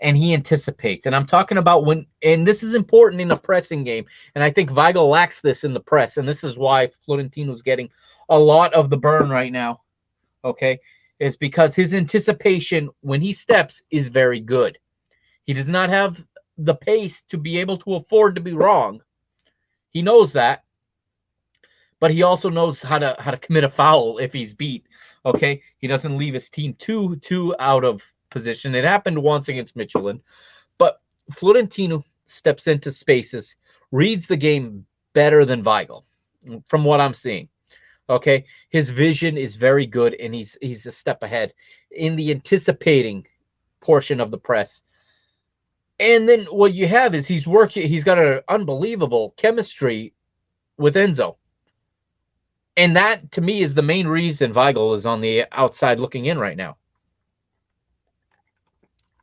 S1: and he anticipates. And I'm talking about when, and this is important in a pressing game. And I think Weigl lacks this in the press. And this is why Florentino's getting a lot of the burn right now, okay? Is because his anticipation when he steps is very good. He does not have the pace to be able to afford to be wrong. He knows that. But he also knows how to commit a foul if he's beat. Okay, he doesn't leave his team too out of position. It happened once against Michelin, but Florentino steps into spaces, reads the game better than Weigl, from what I'm seeing. Okay, his vision is very good, and he's a step ahead in the anticipating portion of the press. And then what you have is he's got an unbelievable chemistry with Enzo. And that, to me, is the main reason Weigl is on the outside looking in right now.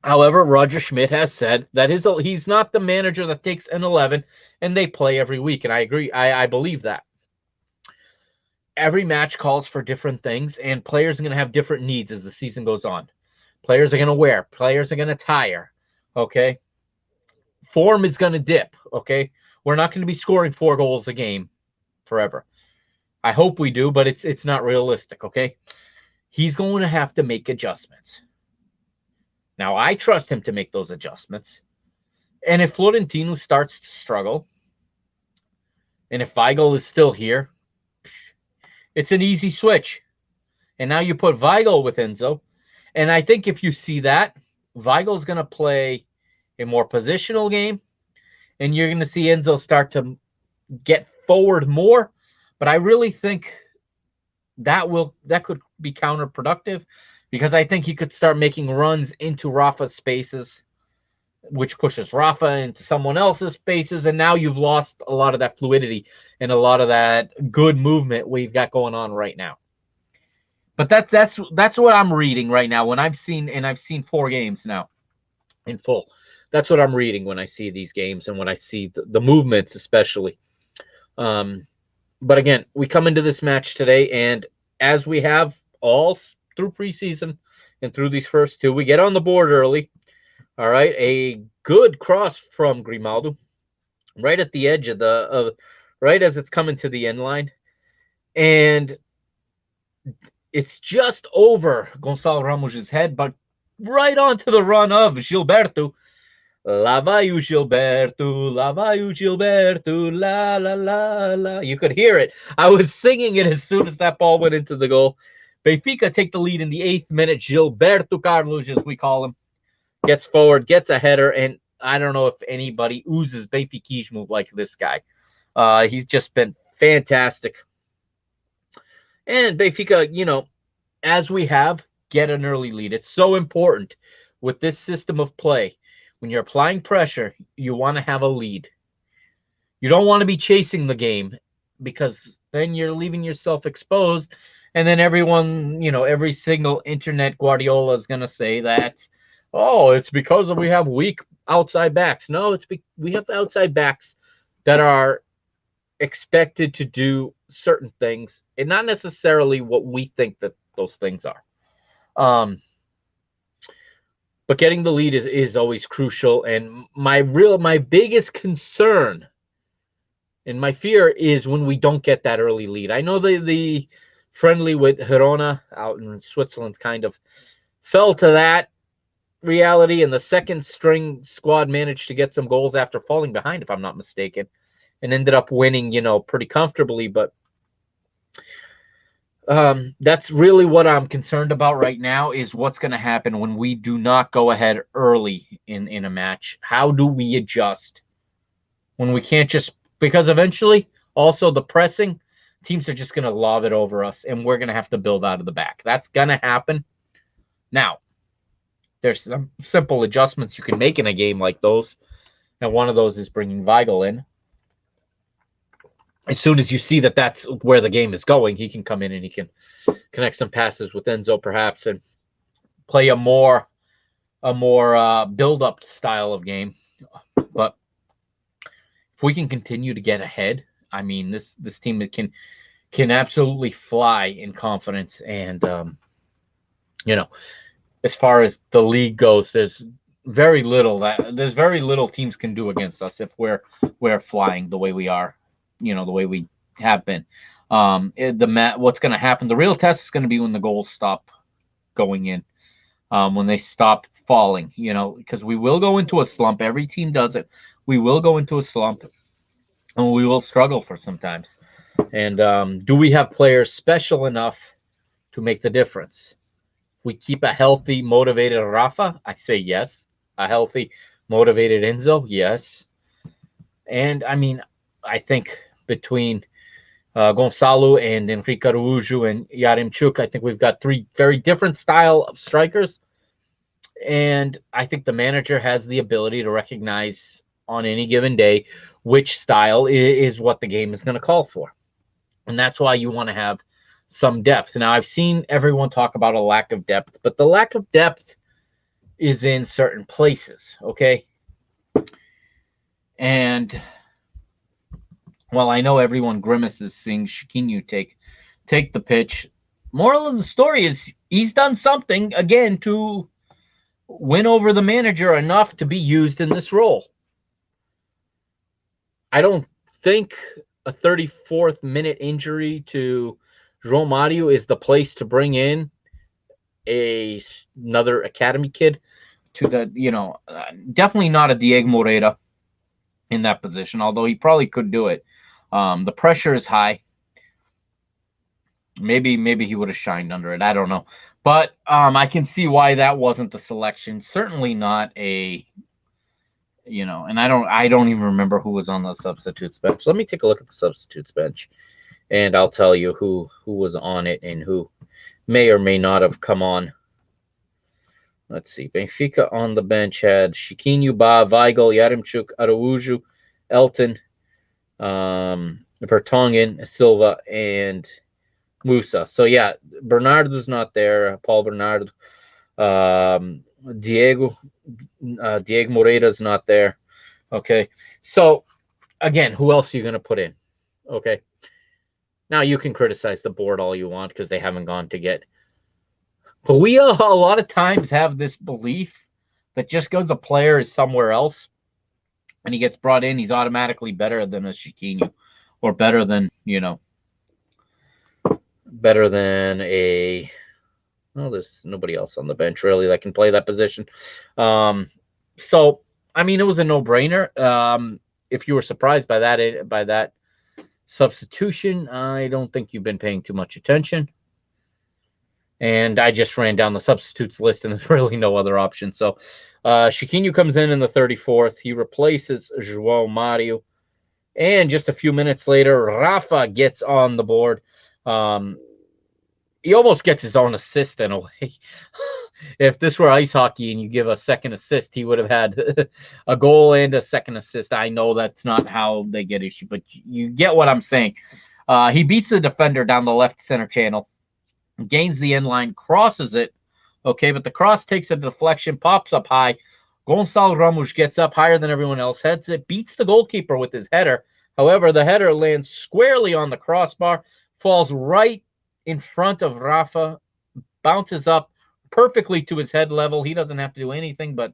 S1: However, Roger Schmidt has said that he's not the manager that takes an 11 and they play every week. And I agree. I believe that. Every match calls for different things, and players are going to have different needs as the season goes on. Players are going to wear. Players are going to tire. Okay? Form is going to dip. Okay? We're not going to be scoring 4 goals a game forever. I hope we do, but it's not realistic, okay? He's going to have to make adjustments. Now, I trust him to make those adjustments. And if Florentino starts to struggle, and if Weigl is still here, it's an easy switch. And now you put Weigl with Enzo. And I think if you see that, Weigel's going to play a more positional game, and you're going to see Enzo start to get forward more. But I really think that could be counterproductive, because I think he could start making runs into Rafa's spaces, which pushes Rafa into someone else's spaces, and now you've lost a lot of that fluidity and a lot of that good movement we've got going on right now. But that's what I'm reading right now when I've seen 4 games now in full. That's what I'm reading when I see these games and when I see the movements, especially. But again, we come into this match today, and as we have all through preseason and through these first 2, we get on the board early. All right, a good cross from Grimaldo, right at the edge of right as it's coming to the end line, and it's just over Gonçalo Ramos' head, but right onto the run of Gilberto. Lá vai o Gilberto, lá vai o Gilberto, la, la, la, la. You could hear it. I was singing it as soon as that ball went into the goal. Benfica take the lead in the 8th minute. Gilberto Carlos, as we call him, gets forward, gets a header, and I don't know if anybody oozes Benfica move like this guy. He's just been fantastic. And Benfica, as we have, get an early lead. It's so important with this system of play. When you're applying pressure, you want to have a lead. You don't want to be chasing the game, because then you're leaving yourself exposed. And then everyone, every single internet Guardiola is going to say that, oh, it's because we have weak outside backs. No, we have outside backs that are expected to do certain things, and not necessarily what we think that those things are. But getting the lead is always crucial. And my biggest concern and my fear is when we don't get that early lead. I know the friendly with Girona out in Switzerland kind of fell to that reality, and the second string squad managed to get some goals after falling behind, if I'm not mistaken, and ended up winning, pretty comfortably. But that's really what I'm concerned about right now, is what's going to happen when we do not go ahead early in a match. How do we adjust when we can't just, because eventually also the pressing teams are just going to lob it over us, and we're going to have to build out of the back. That's going to happen. Now, there's some simple adjustments you can make in a game like those, and one of those is bringing Weigl in. As soon as you see that that's where the game is going, he can come in and he can connect some passes with Enzo perhaps, and play a more build-up style of game. if we can continue to get ahead, I mean, this team that can absolutely fly in confidence. And as far as the league goes, there's very little teams can do against us if we're flying the way we are, the way we have been. What's going to happen? The real test is going to be when the goals stop going in, when they stop falling. Because we will go into a slump. Every team does it. We will go into a slump, and we will struggle for sometimes. And do we have players special enough to make the difference? We keep a healthy, motivated Rafa? I say yes. A healthy, motivated Enzo? Yes. And I mean, I think between Gonçalo and Enrique Araújo and Yaremchuk, I think we've got three very different style of strikers. And I think the manager has the ability to recognize on any given day which style is what the game is going to call for. And that's why you want to have some depth. Now, I've seen everyone talk about a lack of depth, but the lack of depth is in certain places, okay? And while I know everyone grimaces seeing Chiquinho take the pitch, moral of the story is he's done something, again, to win over the manager enough to be used in this role. I don't think a 34th minute injury to João Mario is the place to bring in another academy kid to definitely not a Diego Moreira in that position, although he probably could do it. The pressure is high. Maybe he would have shined under it. I don't know. But I can see why that wasn't the selection. Certainly not and I don't even remember who was on the substitutes bench. Let me take a look at the substitutes bench, and I'll tell you who was on it and who may or may not have come on. Let's see. Benfica on the bench had Chiquinho, Ba, Weigl, Yaremchuk, Araújo, Elton, Vertonghen, Silva, and Musa. So, yeah, Bernardo's not there. Paul Bernardo. Diego Moreira's not there. Okay. So, again, who else are you going to put in? Okay. Now, you can criticize the board all you want because they haven't gone to get. But we a lot of times have this belief that just because a player is somewhere else and he gets brought in, he's automatically better than a Chiquinho or better than a. Well, there's nobody else on the bench really that can play that position. So, I mean, it was a no-brainer. If you were surprised by that substitution, I don't think you've been paying too much attention. And I just ran down the substitutes list, and there's really no other option. So, Chiquinho comes in the 34th. He replaces João Mario. And just a few minutes later, Rafa gets on the board. He almost gets his own assist in a way. If this were ice hockey and you give a second assist, he would have had a goal and a second assist. I know that's not how they get issued, but you get what I'm saying. He beats the defender down the left center channel, gains the end line, crosses it. Okay, but the cross takes a deflection, pops up high. Gonçalo Ramos gets up higher than everyone else, heads it, beats the goalkeeper with his header. However, the header lands squarely on the crossbar, falls right in front of Rafa, bounces up perfectly to his head level. He doesn't have to do anything but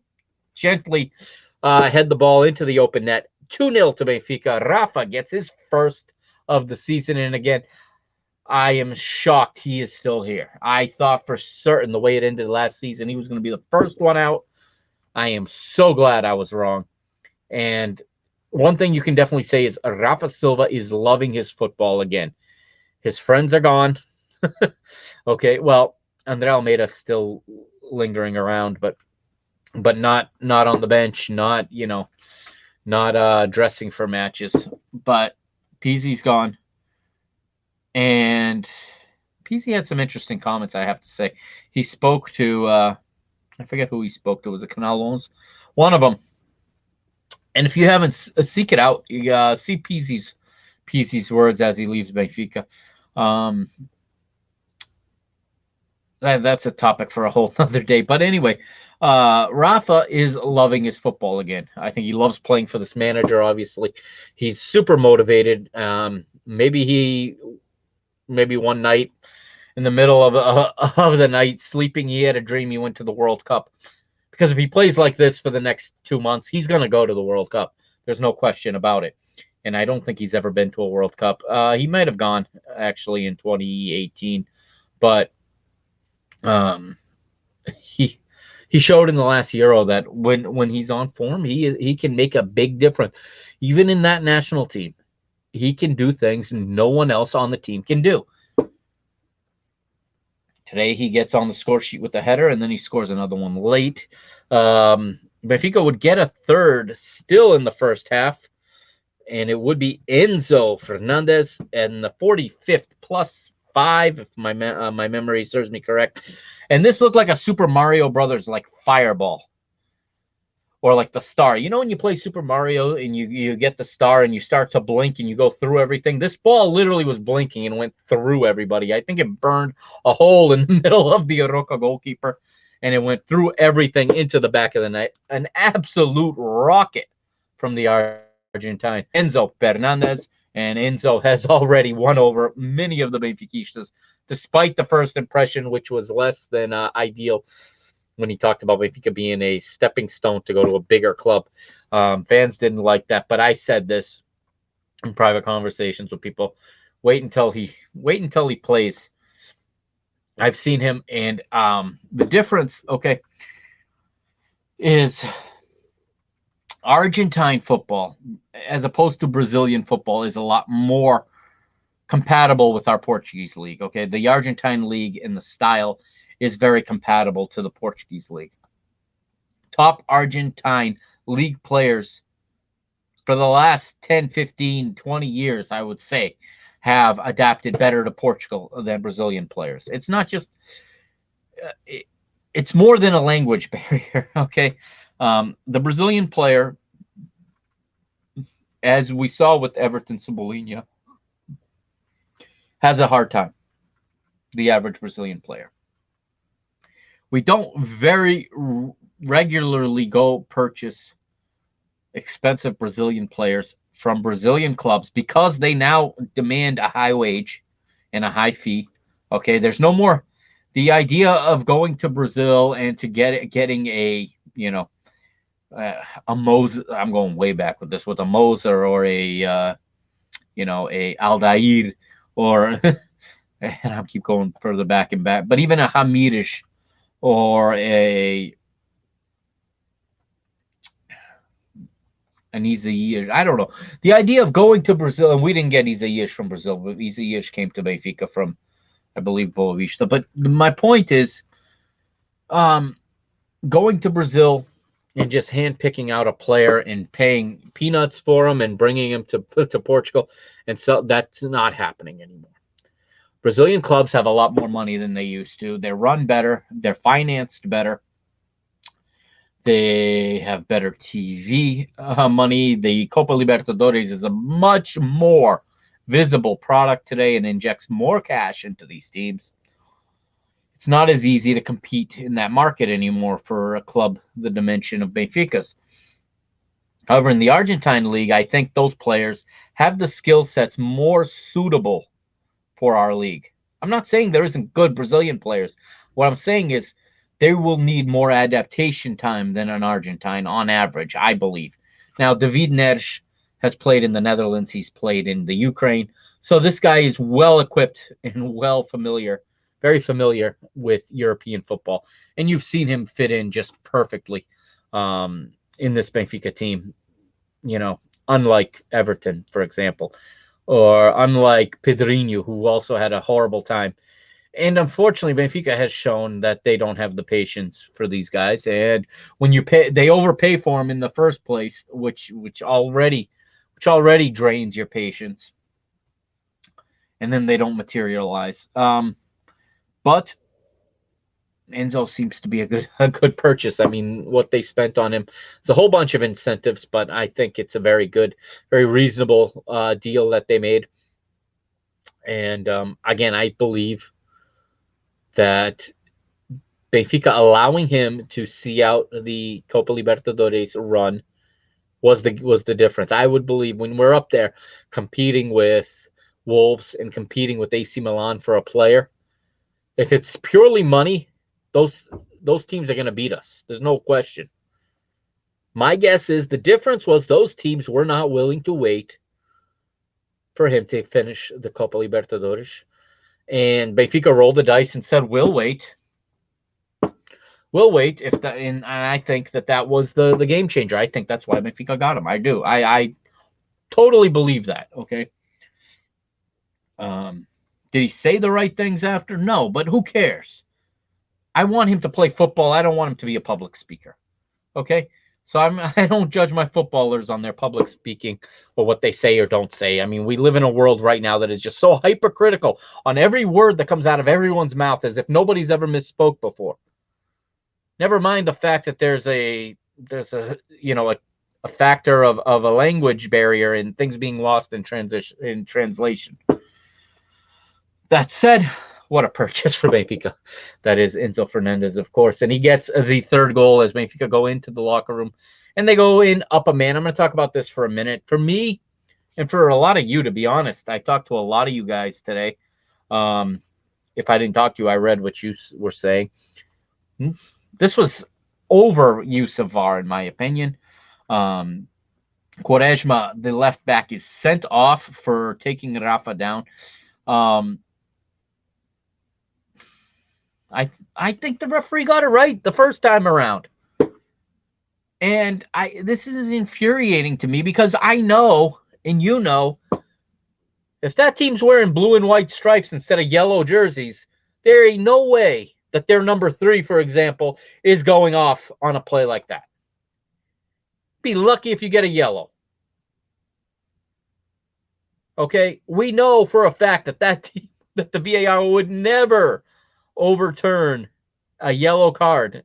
S1: gently head the ball into the open net. 2-0 to Benfica. Rafa gets his first of the season. And again, I am shocked he is still here. I thought for certain the way it ended last season, he was going to be the first one out. I am so glad I was wrong. And one thing you can definitely say is Rafa Silva is loving his football again. His friends are gone. Okay, well, Andre Almeida's still lingering around, but not on the bench, not dressing for matches. But Pizzi's gone. And Pizzi had some interesting comments, I have to say. He spoke to, I forget who he spoke to. Was it Canalons? One of them. And if you haven't, seek it out. You see Pizzi's words as he leaves Benfica. That's a topic for a whole other day. But anyway, Rafa is loving his football again. I think he loves playing for this manager. Obviously, he's super motivated. Maybe one night in the middle of the night sleeping, he had a dream he went to the World Cup. Because if he plays like this for the next 2 months, he's going to go to the World Cup. There's no question about it. And I don't think he's ever been to a World Cup. He might have gone actually in 2018, but um, he he showed in the last Euro that when he's on form, he can make a big difference. Even in that national team, he can do things no one else on the team can do. Today he gets on the score sheet with a header, and then he scores another one late. Benfica would get a third still in the first half, and it would be Enzo Fernandez and the 45th +5, if my memory serves me correct. And this looked like a Super Mario Brothers like fireball, or like the star. You know when you play Super Mario and you get the star and you start to blink and you go through everything? This ball literally was blinking and went through everybody. I think it burned a hole in the middle of the Aroca goalkeeper, and it went through everything into the back of the net. An absolute rocket from the Argentine, Enzo Fernandez, and Enzo has already won over many of the Benfiquistas, despite the first impression, which was less than ideal when he talked about Benfica being a stepping stone to go to a bigger club. Fans didn't like that, but I said this in private conversations with people: wait until he plays. I've seen him, and the difference, okay, is Argentine football, as opposed to Brazilian football, is a lot more compatible with our Portuguese league. Okay, the Argentine league and the style is very compatible to the Portuguese league. Top Argentine league players for the last 10, 15, 20 years, I would say, have adapted better to Portugal than Brazilian players. It's not just, it's more than a language barrier, okay? The Brazilian player, as we saw with Everton Cebolinha, has a hard time, the average Brazilian player. We don't very regularly go purchase expensive Brazilian players from Brazilian clubs because they now demand a high wage and a high fee. Okay, there's no more the idea of going to Brazil and to getting a a Moser. I'm going way back with this, with a Moser or a a Aldair, or and I'll keep going further back and back, but even a Ramires or an Isaías. I don't know. The idea of going to Brazil, and we didn't get Isaías from Brazil, but Isaías came to Benfica from, I believe, Boa Vista. But my point is, going to Brazil and just handpicking out a player and paying peanuts for him and bringing him to Portugal, and so that's not happening anymore. Brazilian clubs have a lot more money than they used to. They're run better. They're financed better. They have better TV money. The Copa Libertadores is a much more visible product today and injects more cash into these teams. It's not as easy to compete in that market anymore for a club the dimension of Benfica's. However, in the Argentine league, I think those players have the skill sets more suitable for our league. I'm not saying there isn't good Brazilian players. What I'm saying is they will need more adaptation time than an Argentine on average, I believe. Now, David Neres has played in the Netherlands. He's played in the Ukraine. So this guy is well equipped and very familiar with European football. And you've seen him fit in just perfectly in this Benfica team, unlike Everton, for example, or unlike Pedrinho, who also had a horrible time. And unfortunately, Benfica has shown that they don't have the patience for these guys. And when you pay, they overpay for them in the first place, which already drains your patience. And then they don't materialize. But Enzo seems to be a good purchase. I mean, what they spent on him, it's a whole bunch of incentives, but I think it's a very good, very reasonable deal that they made. And again, I believe that Benfica allowing him to see out the Copa Libertadores run was the difference. I would believe when we're up there competing with Wolves and competing with AC Milan for a player, if it's purely money, those teams are going to beat us. There's no question. My guess is the difference was those teams were not willing to wait for him to finish the Copa Libertadores. And Benfica rolled the dice and said, we'll wait. We'll wait. And I think that was the game changer. I think that's why Benfica got him. I do. I totally believe that. Okay. Did he say the right things after? No, but who cares? I want him to play football. I don't want him to be a public speaker. Okay. So I don't judge my footballers on their public speaking or what they say or don't say. I mean, we live in a world right now that is just so hypercritical on every word that comes out of everyone's mouth as if nobody's ever misspoke before. Never mind the fact that there's a factor of a language barrier and things being lost in translation. That said, what a purchase for Benfica. That is Enzo Fernandez, of course. And he gets the third goal as Benfica go into the locker room. And they go in up a man. I'm going to talk about this for a minute. For me, and for a lot of you, to be honest, I talked to a lot of you guys today. If I didn't talk to you, I read what you were saying. This was overuse of VAR, in my opinion. Quaresma, the left back, is sent off for taking Rafa down. I think the referee got it right the first time around. And this is infuriating to me because I know, and you know, if that team's wearing blue and white stripes instead of yellow jerseys, there ain't no way that their number 3, for example, is going off on a play like that. Be lucky if you get a yellow. Okay? We know for a fact that the VAR would never overturn a yellow card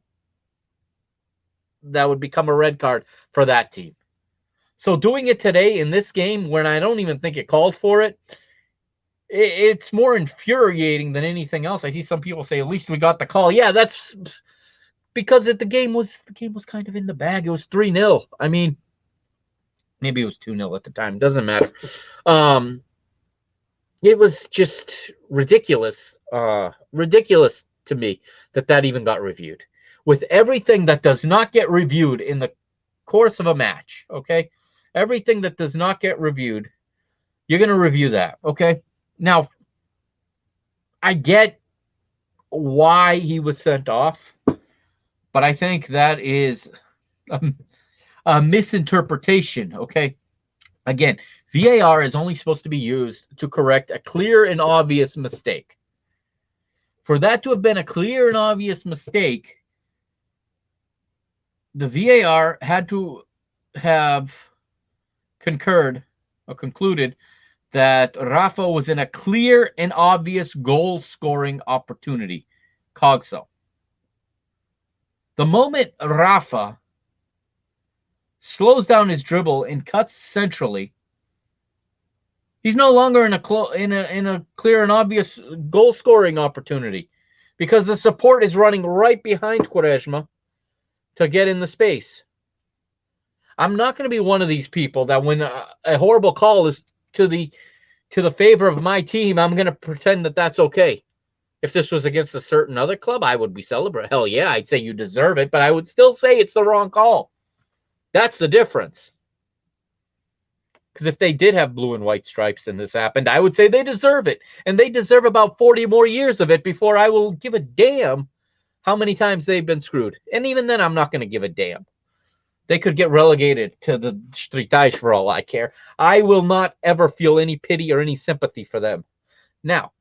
S1: that would become a red card for that team. So doing it today in this game when I don't even think it called for it, it's more infuriating than anything else. I see some people say, at least we got the call. Yeah, that's because the game was kind of in the bag. It was 3-0. I mean, maybe it was 2-0 at the time. Doesn't matter. It was just ridiculous to me that even got reviewed. With everything that does not get reviewed in the course of a match, okay? Everything that does not get reviewed, you're going to review that, okay? Now, I get why he was sent off, but I think that is a misinterpretation, okay? Again, VAR is only supposed to be used to correct a clear and obvious mistake. For that to have been a clear and obvious mistake, the VAR had to have concluded that Rafa was in a clear and obvious goal-scoring opportunity. Cogso. The moment Rafa slows down his dribble and cuts centrally, he's no longer in a clear and obvious goal-scoring opportunity because the support is running right behind Quaresma to get in the space. I'm not going to be one of these people that when a horrible call is to the favor of my team, I'm going to pretend that that's okay. If this was against a certain other club, I would be celebrating. Hell yeah, I'd say you deserve it, but I would still say it's the wrong call. That's the difference. Because if they did have blue and white stripes and this happened, I would say they deserve it. And they deserve about 40 more years of it before I will give a damn how many times they've been screwed. And even then, I'm not going to give a damn. They could get relegated to the Stritais for all I care. I will not ever feel any pity or any sympathy for them. Now,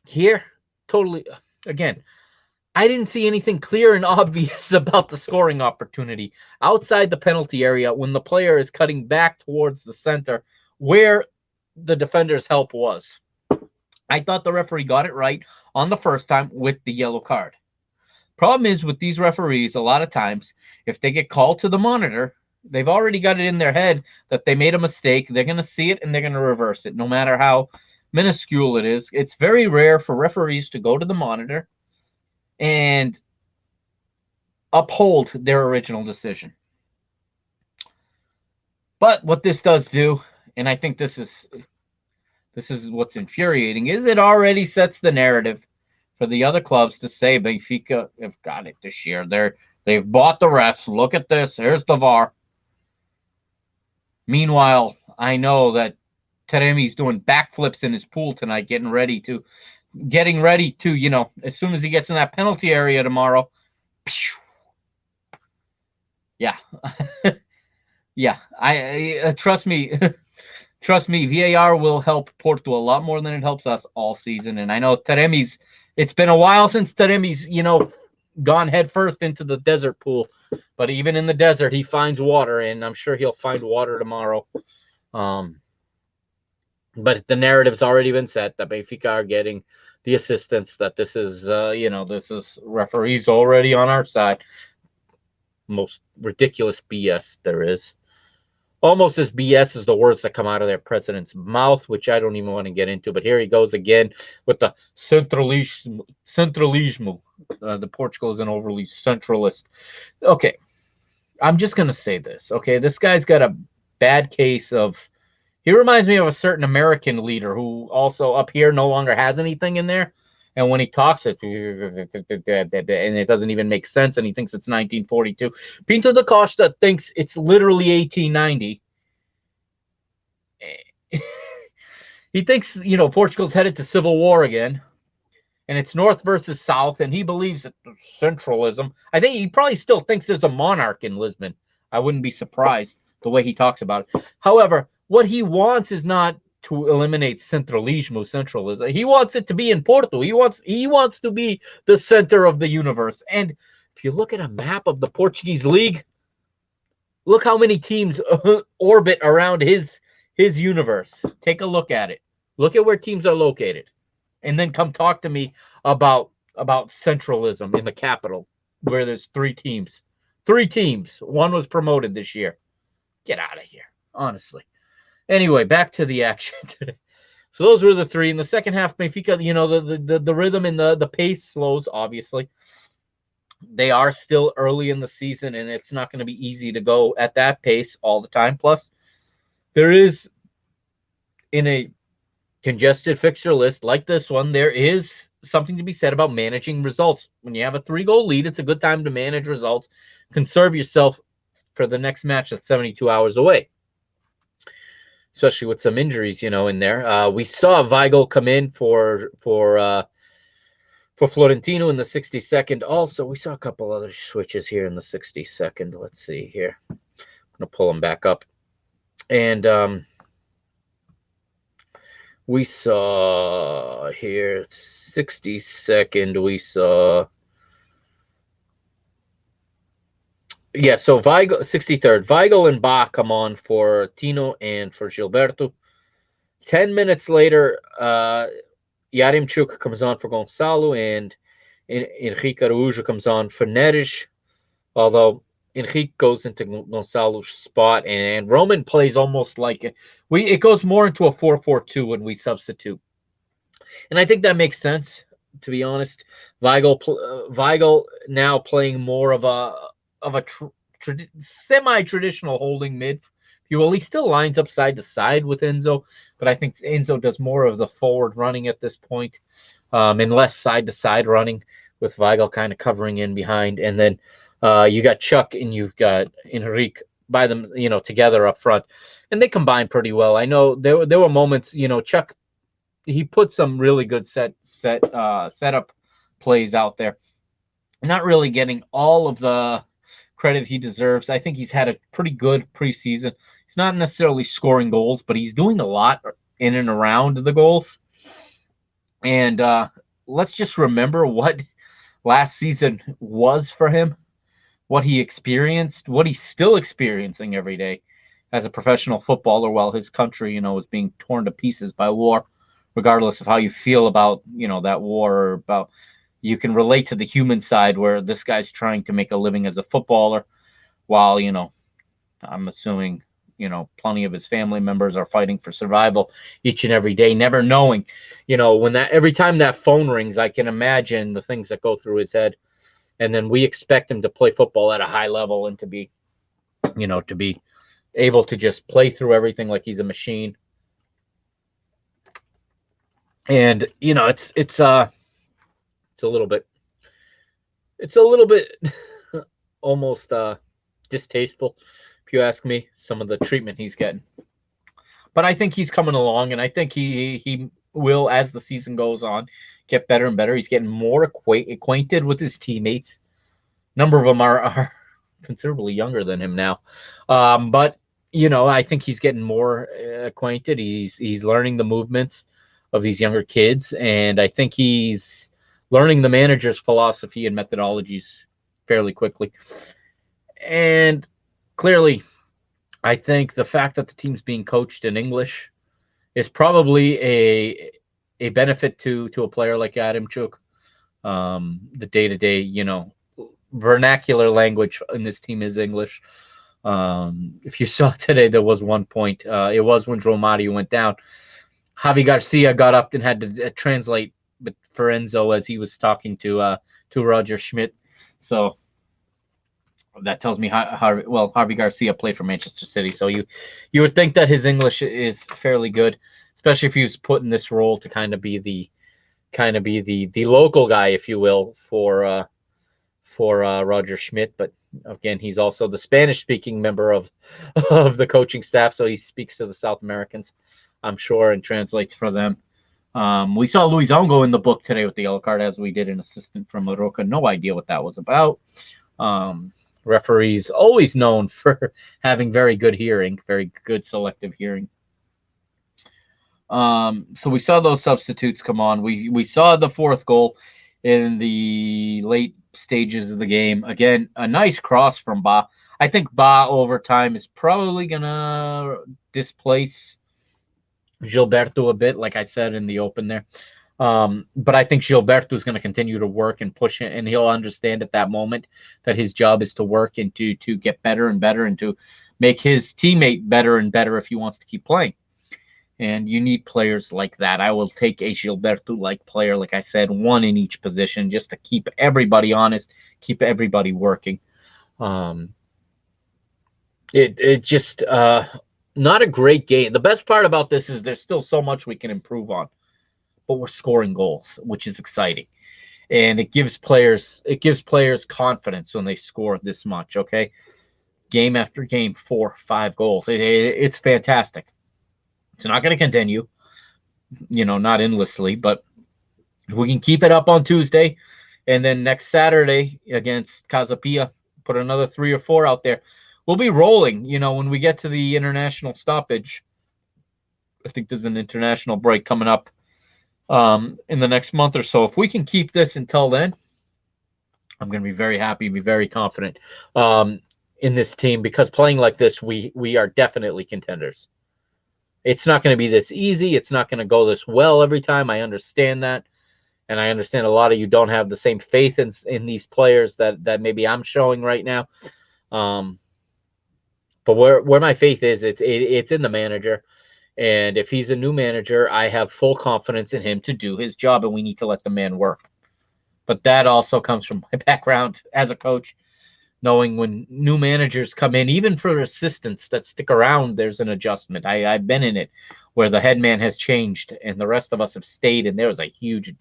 S1: here, totally, again, I didn't see anything clear and obvious about the scoring opportunity outside the penalty area when the player is cutting back towards the center where the defender's help was. I thought the referee got it right on the first time with the yellow card. Problem is with these referees, a lot of times, if they get called to the monitor, they've already got it in their head that they made a mistake. They're going to see it and they're going to reverse it, no matter how minuscule it is. It's very rare for referees to go to the monitor and uphold their original decision. But what this does do, and I think this is what's infuriating, is it already sets the narrative for the other clubs to say Benfica have got it this year. They've bought the refs. Look at this. Here's the VAR. Meanwhile, I know that Taremi's doing backflips in his pool tonight, getting ready to, as soon as he gets in that penalty area tomorrow. Yeah. Yeah. I trust me. Trust me, VAR will help Porto a lot more than it helps us all season. And I know it's been a while since Taremi's, gone headfirst into the desert pool. But even in the desert, he finds water, and I'm sure he'll find water tomorrow. But the narrative's already been set that Benfica are getting the assistance, that this is, this is referees already on our side. Most ridiculous BS there is. Almost as BS as the words that come out of their president's mouth, which I don't even want to get into. But here he goes again with the centralismo. The Portugal is an overly centralist. Okay, I'm just going to say this. Okay, this guy's got a bad case of... He reminds me of a certain American leader who also up here no longer has anything in there. And when he talks, and it doesn't even make sense, and he thinks it's 1942. Pinto da Costa thinks it's literally 1890. He thinks, Portugal's headed to civil war again, and it's North versus South, and he believes that centralism. I think he probably still thinks there's a monarch in Lisbon. I wouldn't be surprised the way he talks about it. However, what he wants is not to eliminate centralism. He wants it to be in Porto. He wants to be the center of the universe. And if you look at a map of the Portuguese league, look how many teams orbit around his universe. Take a look at it. Look at where teams are located. And then come talk to me about centralism in the capital, where there's 3 teams. 3 teams. One was promoted this year. Get out of here, honestly. Anyway, back to the action today. So those were the 3. In the second half, Benfica, the rhythm and the pace slows, obviously. They are still early in the season, and it's not going to be easy to go at that pace all the time. Plus, there is, in a congested fixture list like this one, there is something to be said about managing results. When you have a 3-goal lead, it's a good time to manage results. Conserve yourself for the next match that's 72 hours away, especially with some injuries, in there. We saw Weigl come in for Florentino in the 62nd. Also, we saw a couple other switches here in the 62nd. Let's see here. I'm going to pull them back up. And we saw here 62nd, we saw... Yeah, so Weigl, 63rd. Weigl and Bach come on for Tino and for Gilberto. 10 minutes later, Yaremchuk comes on for Gonçalo, and Henrique Araújo comes on for Neres. Although Henrique goes into Gonçalo's spot, and Roman plays almost like it goes more into a 4-4-2 when we substitute. And I think that makes sense, to be honest. Weigl now playing more of a semi-traditional holding mid. He still lines up side to side with Enzo, but I think Enzo does more of the forward running at this point, and less side to side running, with Weigl kind of covering in behind. And then you got Chuck and you've got Enrique by them, together up front, and they combine pretty well. I know there were moments, Chuck, he put some really good setup plays out there. Not really getting all of the credit he deserves. I think he's had a pretty good preseason. He's not necessarily scoring goals, but he's doing a lot in and around the goals. And let's just remember what last season was for him, what he experienced, what he's still experiencing every day as a professional footballer while his country, is being torn to pieces by war, regardless of how you feel about, that war, or about... You can relate to the human side where this guy's trying to make a living as a footballer while, I'm assuming, plenty of his family members are fighting for survival each and every day, never knowing, when every time that phone rings, I can imagine the things that go through his head. and then we expect him to play football at a high level and to be, to be able to just play through everything like he's a machine. And it's a little bit it's a little bit almost distasteful, if you ask me, some of the treatment he's getting. But I think he's coming along, and I think he will, as the season goes on, get better and better. He's getting more acquainted with his teammates. A number of them are considerably younger than him now, but I think he's getting more acquainted. He's learning the movements of these younger kids, and I think he's learning the manager's philosophy and methodologies fairly quickly. And clearly, I think the fact that the team's being coached in English is probably a benefit to a player like Adamchuk. The day-to-day, vernacular language in this team is English. If you saw today, there was one point. It was when João Mario went down. Javi Garcia got up and had to translate for Enzo as he was talking to Roger Schmidt. So that tells me Javi Garcia played for Manchester City. So you would think that his English is fairly good, especially if he was put in this role to kind of be the local guy, if you will, for Roger Schmidt. But again, he's also the Spanish-speaking member of the coaching staff, so he speaks to the South Americans, I'm sure, and translates for them. We saw Luis Ongo in the book today with the yellow card, as we did an assistant from Maroka. No idea what that was about. Referees always known for having very good hearing, very good selective hearing. So we saw those substitutes come on. We saw the fourth goal in the late stages of the game. Again, a nice cross from Ba. I think Ba over time is probably gonna displace Gilberto a bit, like I said in the open there. But I think Gilberto is going to continue to work and push it, and he'll understand at that moment that his job is to work and to get better and better and to make his teammate better and better if he wants to keep playing. And you need players like that. I will take a Gilberto-like player, like I said, one in each position, just to keep everybody honest, keep everybody working. It just not a great game. The best part about this is there's still so much we can improve on, but we're scoring goals, which is exciting, and it gives players confidence when they score this much. Okay, game after game, 4, 5 goals. It's fantastic. It's not going to continue, not endlessly, but if we can keep it up on Tuesday, and then next Saturday against Casapia, put another 3 or 4 out there, we'll be rolling. When we get to the international stoppage, I think there's an international break coming up in the next month or so. If we can keep this until then, I'm going to be very happy, be very confident in this team, because playing like this, we are definitely contenders. It's not going to be this easy. It's not going to go this well every time. I understand that. And I understand a lot of you don't have the same faith in these players that maybe I'm showing right now. But where my faith is, it's in the manager. And if he's a new manager, I have full confidence in him to do his job, and we need to let the man work. But that also comes from my background as a coach, knowing when new managers come in, even for assistants that stick around, there's an adjustment. I've been in it where the head man has changed and the rest of us have stayed, and there was a huge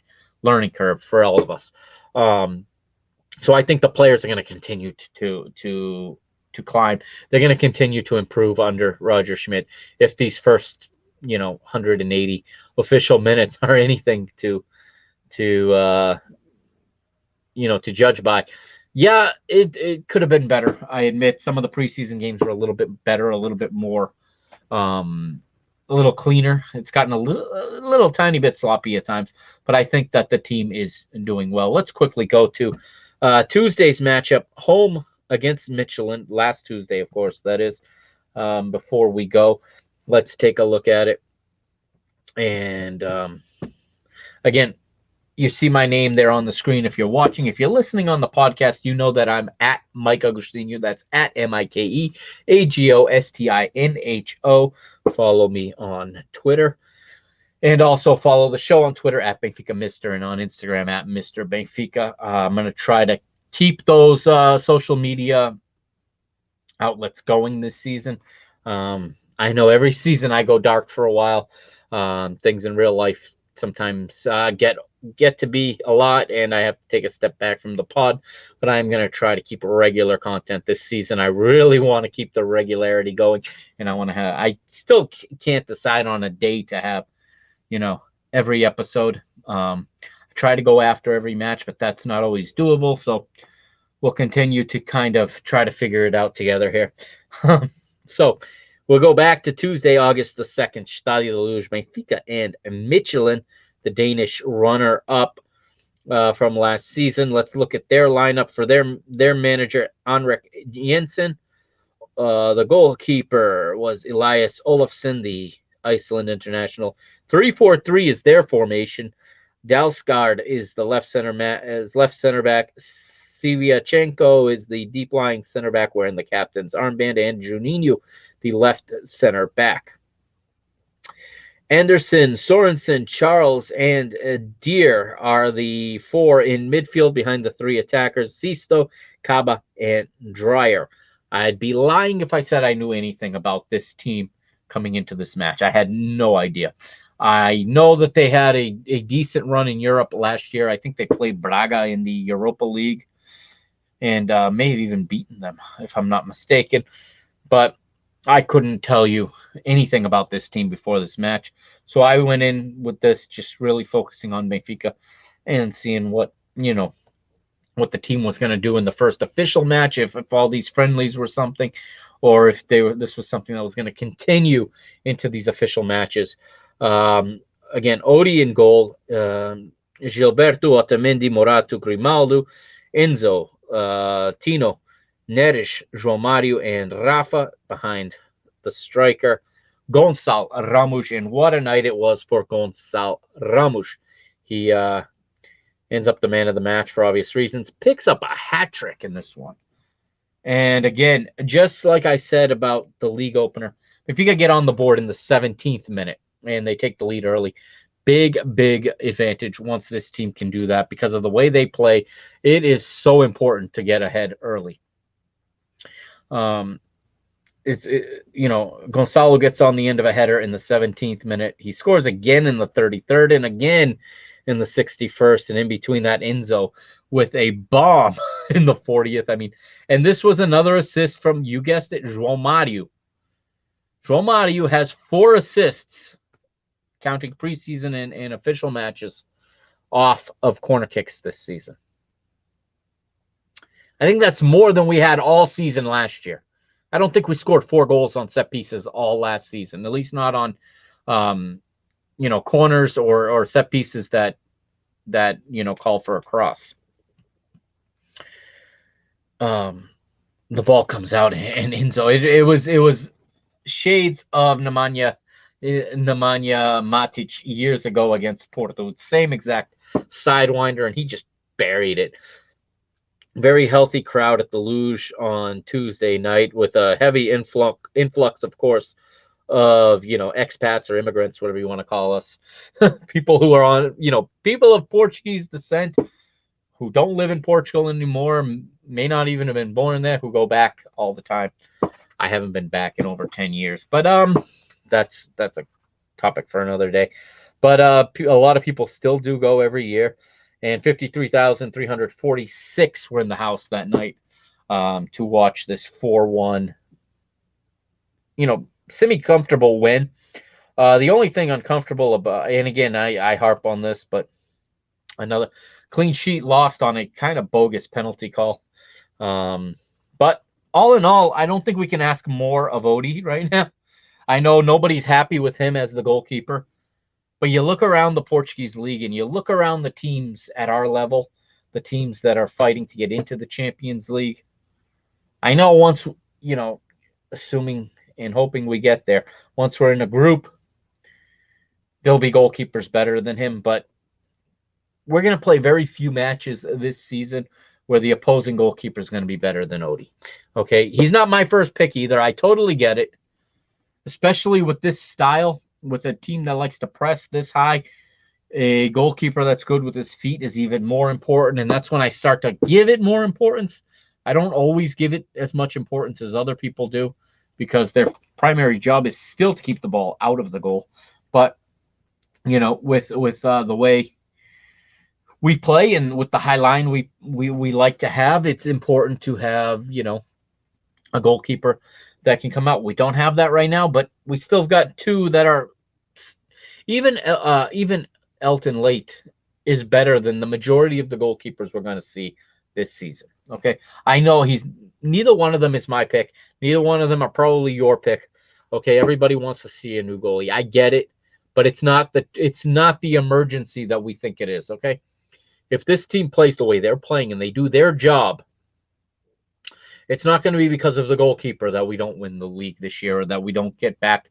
S1: learning curve for all of us. So I think the players are going to continue to climb. They're going to continue to improve under Roger Schmidt. If these first 180 official minutes are anything to judge by, yeah, it could have been better. I admit some of the preseason games were a little bit better, a little bit more a little cleaner. It's gotten a little tiny bit sloppy at times, but I think that the team is doing well. Let's quickly go to Tuesday's matchup, home against Michelin, last Tuesday, of course, that is. Before we go, let's take a look at it. And again, you see my name there on the screen if you're watching. If you're listening on the podcast, you know that I'm at Mike Agostinho. That's at MikeAgostinho. Follow me on Twitter. And also follow the show on Twitter at Benfica Mister, and on Instagram at Mr. Benfica. I'm going to try to keep those social media outlets going this season. I know every season I go dark for a while. Things in real life sometimes get to be a lot, and I have to take a step back from the pod. But I'm going to try to keep regular content this season. I really want to keep the regularity going, and I want to have. I still can't decide on a day to have, every episode. I try to go after every match, but that's not always doable. So we'll continue to kind of try to figure it out together here. So we'll go back to Tuesday, August the 2nd, Stade de Luge, Benfica and Michelin, the Danish runner-up from last season. Let's look at their lineup for their manager, Henrik Jensen. The goalkeeper was Elias Olafsson, the Iceland international. 3-4-3 is their formation. Dalsgaard is the left center back. Siviachenko is the deep-lying center back wearing the captain's armband, and Juninho, the left center back. Anderson, Sorensen, Charles, and Deer are the four in midfield behind the three attackers, Sisto, Kaba, and Dreyer. I'd be lying if I said I knew anything about this team coming into this match. I had no idea. I know that they had a decent run in Europe last year. I think they played Braga in the Europa League and may have even beaten them, if I'm not mistaken. But I couldn't tell you anything about this team before this match. So I went in with this just really focusing on Benfica and seeing what the team was going to do in the first official match, if all these friendlies were something, or if this was something that was going to continue into these official matches. Again, Odi in goal, Gilberto, Otamendi, Morato, Grimaldo, Enzo, Tino, Neres, João Mario, and Rafa behind the striker, Gonçalo Ramos. And what a night it was for Gonçalo Ramos. He ends up the man of the match for obvious reasons, picks up a hat trick in this one. And again, just like I said about the league opener, if you could get on the board in the 17th minute and they take the lead early, big advantage once this team can do that because of the way they play. It is so important to get ahead early. Gonçalo gets on the end of a header in the 17th minute. He scores again in the 33rd and again in the 61st, and in between that, Enzo with a bomb in the 40th. And this was another assist from, you guessed it, João Mario. João Mario has 4 assists, counting preseason and official matches, off of corner kicks this season. I think that's more than we had all season last year. I don't think we scored 4 goals on set pieces all last season, at least not on corners or set pieces that call for a cross. The ball comes out, and Enzo, it was shades of Nemanja Matic years ago against Porto. Same exact sidewinder, and he just buried it. Very healthy crowd at the Luge on Tuesday night with a heavy influx, of course, of expats or immigrants, whatever you want to call us, people who are on people of Portuguese descent who don't live in Portugal anymore, may not even have been born there, who go back all the time. I haven't been back in over 10 years, but that's a topic for another day. But a lot of people still do go every year, and 53,346 were in the house that night to watch this 4-1 semi-comfortable win. The only thing uncomfortable about, and again, I harp on this, but another clean sheet lost on a kind of bogus penalty call. But all in all, I don't think we can ask more of Odi right now. I know nobody's happy with him as the goalkeeper, but you look around the Portuguese league and you look around the teams at our level, the teams that are fighting to get into the Champions League. I know once, assuming and hoping we get there, once we're in a group, there'll be goalkeepers better than him, but we're going to play very few matches this season where the opposing goalkeeper is going to be better than Odi. Okay, he's not my first pick either. I totally get it, especially with this style, with a team that likes to press this high. A goalkeeper that's good with his feet is even more important, and that's when I start to give it more importance. I don't always give it as much importance as other people do because their primary job is still to keep the ball out of the goal. But with the way we play and with the high line we like to have, it's important to have a goalkeeper that can come out. We don't have that right now, but we still got two that are even Elton Late is better than the majority of the goalkeepers we're going to see this season. Okay, I know neither one of them is my pick. Neither one of them are probably your pick. Okay, everybody wants to see a new goalie. I get it, but it's not the emergency that we think it is. Okay, if this team plays the way they're playing and they do their job, it's not going to be because of the goalkeeper that we don't win the league this year or that we don't get back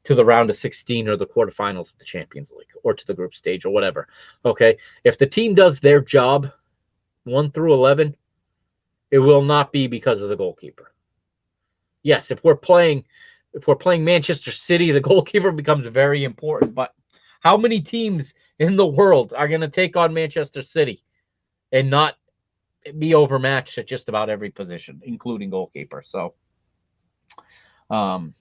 S1: to the round of 16 or the quarterfinals of the Champions League or to the group stage or whatever. Okay, if the team does their job 1 through 11, it will not be because of the goalkeeper. Yes, if we're playing Manchester City, the goalkeeper becomes very important. But how many teams in the world are going to take on Manchester City and not be overmatched at just about every position, including goalkeeper? So I'm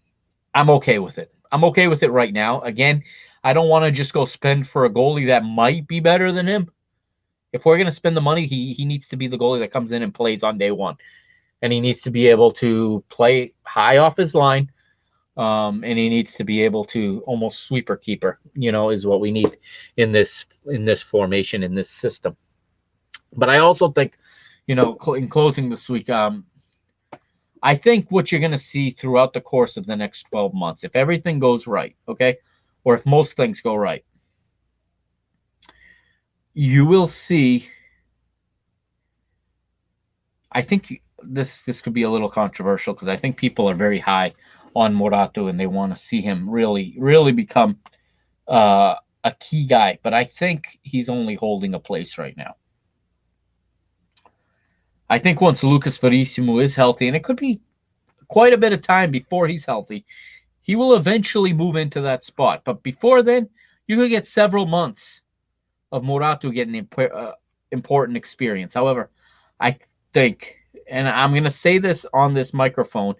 S1: okay with it. I'm okay with it right now. Again, I don't want to just go spend for a goalie that might be better than him. If we're going to spend the money, he needs to be the goalie that comes in and plays on day one. And he needs to be able to play high off his line. And he needs to be able to almost sweeper keeper, is what we need in this formation, in this system. But I also think, in closing this week, I think what you're going to see throughout the course of the next 12 months, if everything goes right, okay, or if most things go right, you will see. I think this could be a little controversial because I think people are very high on Morato and they want to see him really, really become a key guy. But I think he's only holding a place right now. I think once Lucas Verissimo is healthy, and it could be quite a bit of time before he's healthy, he will eventually move into that spot. But before then, you could get several months of Morato getting important experience. However, I think, and I'm going to say this on this microphone,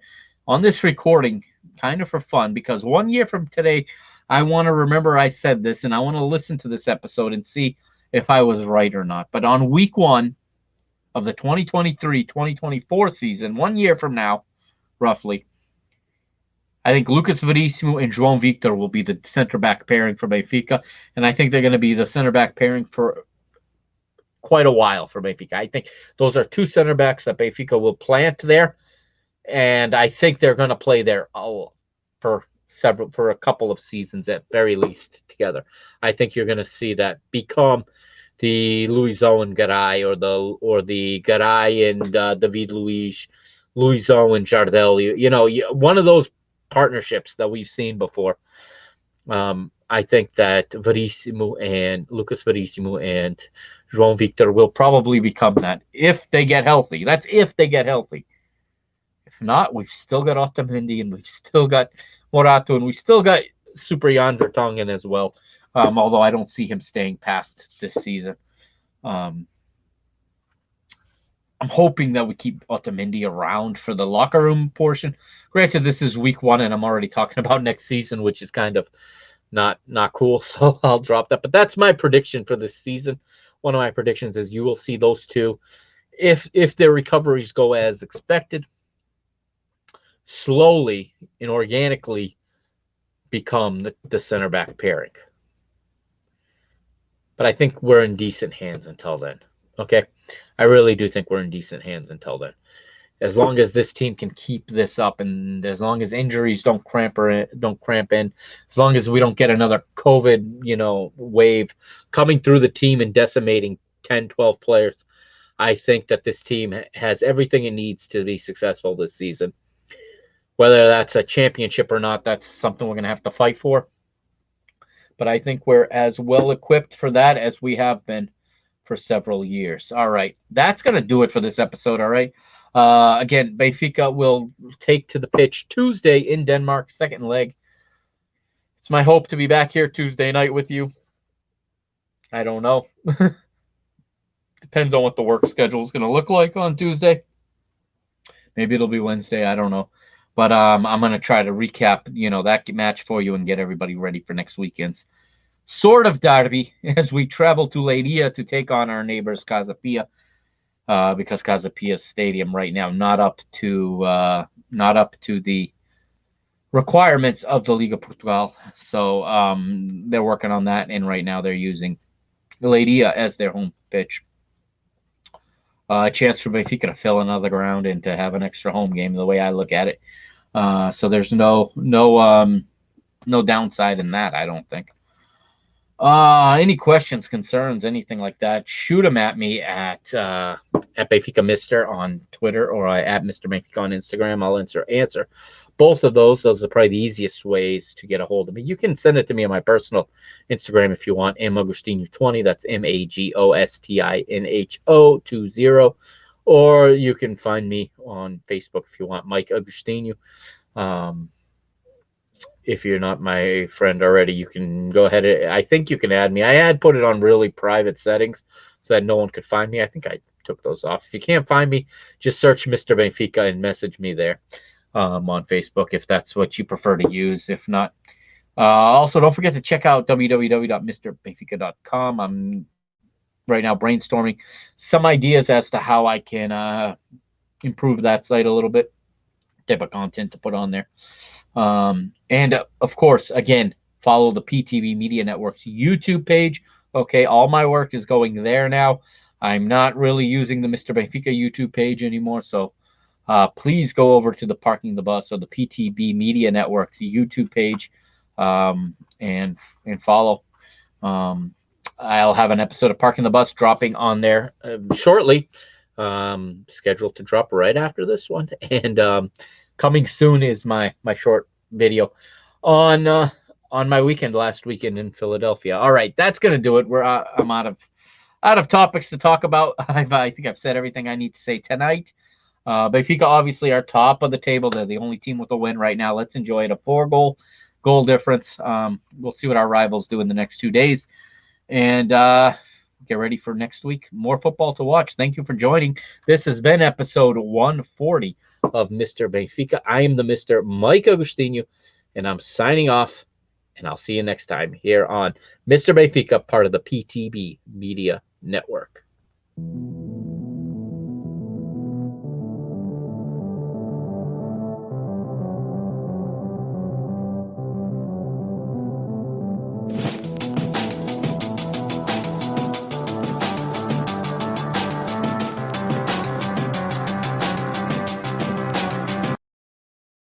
S1: on this recording, kind of for fun, because 1 year from today, I want to remember I said this, and I want to listen to this episode and see if I was right or not. But on week 1 of the 2023-2024 season, 1 year from now, roughly, I think Lucas Verissimo and João Victor will be the center back pairing for Benfica, and I think they're going to be the center back pairing for quite a while for Benfica. I think those are two center backs that Benfica will plant there, and I think they're going to play there for a couple of seasons at very least together. I think you're going to see that become the Luizão and Garay, or the Garay and David Luiz, Luizão and Jardel. One of those partnerships that we've seen before. I think that Lucas Verissimo and João Victor will probably become that if they get healthy. That's if they get healthy. If not, we've still got Otamendi and we've still got Morato and we still got Super Jan Vertonghen as well. Although I don't see him staying past this season. I'm hoping that we keep Otamendi around for the locker room portion. Granted, this is week 1 and I'm already talking about next season, which is kind of not cool, so I'll drop that. But that's my prediction for this season. One of my predictions is you will see those two, if their recoveries go as expected, slowly and organically become the center back pairing. But I think we're in decent hands until then. Okay? I really do think we're in decent hands until then. As long as this team can keep this up, and as long as injuries don't cramp in, as long as we don't get another COVID, wave coming through the team and decimating 10, 12 players, I think that this team has everything it needs to be successful this season. Whether that's a championship or not, that's something we're going to have to fight for. But I think we're as well equipped for that as we have been for several years. All right. That's going to do it for this episode. All right. Again, Benfica will take to the pitch Tuesday in Denmark, second leg. It's my hope to be back here Tuesday night with you. I don't know. Depends on what the work schedule is going to look like on Tuesday. Maybe it'll be Wednesday. I don't know. But I'm going to try to recap, that match for you and get everybody ready for next weekend's sort of derby as we travel to Leiria to take on our neighbors Casa Pia, because Casa Pia's stadium right now not up to the requirements of the Liga Portugal. So they're working on that, and right now they're using Leiria as their home pitch. A chance for Benfica to fill another ground and to have an extra home game, the way I look at it. So there's no downside in that, I don't think. Any questions, concerns, anything like that, shoot them at me at Benfica Mister on Twitter or at Mr. Benfica on Instagram. I'll answer both of those. Those are probably the easiest ways to get a hold of me. You can send it to me on my personal Instagram if you want, Magostinho20. That's Magostinho20. Or you can find me on Facebook if you want, Mike Agostinho. If you're not my friend already, you can go ahead. I think you can add me. I had put it on really private settings so that no one could find me. I think I took those off. If you can't find me, just search Mr. Benfica and message me there on Facebook if that's what you prefer to use. If not, also don't forget to check out www.mrbenfica.com. I'm right now brainstorming some ideas as to how I can improve that site a little bit, type of content to put on there. And of course, again, follow the PTB Media Network's YouTube page. Okay, all my work is going there now. I'm not really using the Mr. Benfica YouTube page anymore, so please go over to the Parking the Bus or the PTB Media Network's YouTube page and follow. I'll have an episode of Parking the Bus dropping on there shortly, scheduled to drop right after this one, and coming soon is my short video on my last weekend in Philadelphia. All right, that's gonna do it. I'm out of topics to talk about. I think I've said everything I need to say tonight. Benfica obviously are top of the table. They're the only team with a win right now. Let's enjoy it. A 4-goal difference. We'll see what our rivals do in the next 2 days, and get ready for next week. More football to watch. Thank you for joining. This has been episode 140 of Mr. Benfica. I am the Mr. Mike Agostinho, and I'm signing off, and I'll see you next time here on Mr. Benfica, part of the PTB Media Network.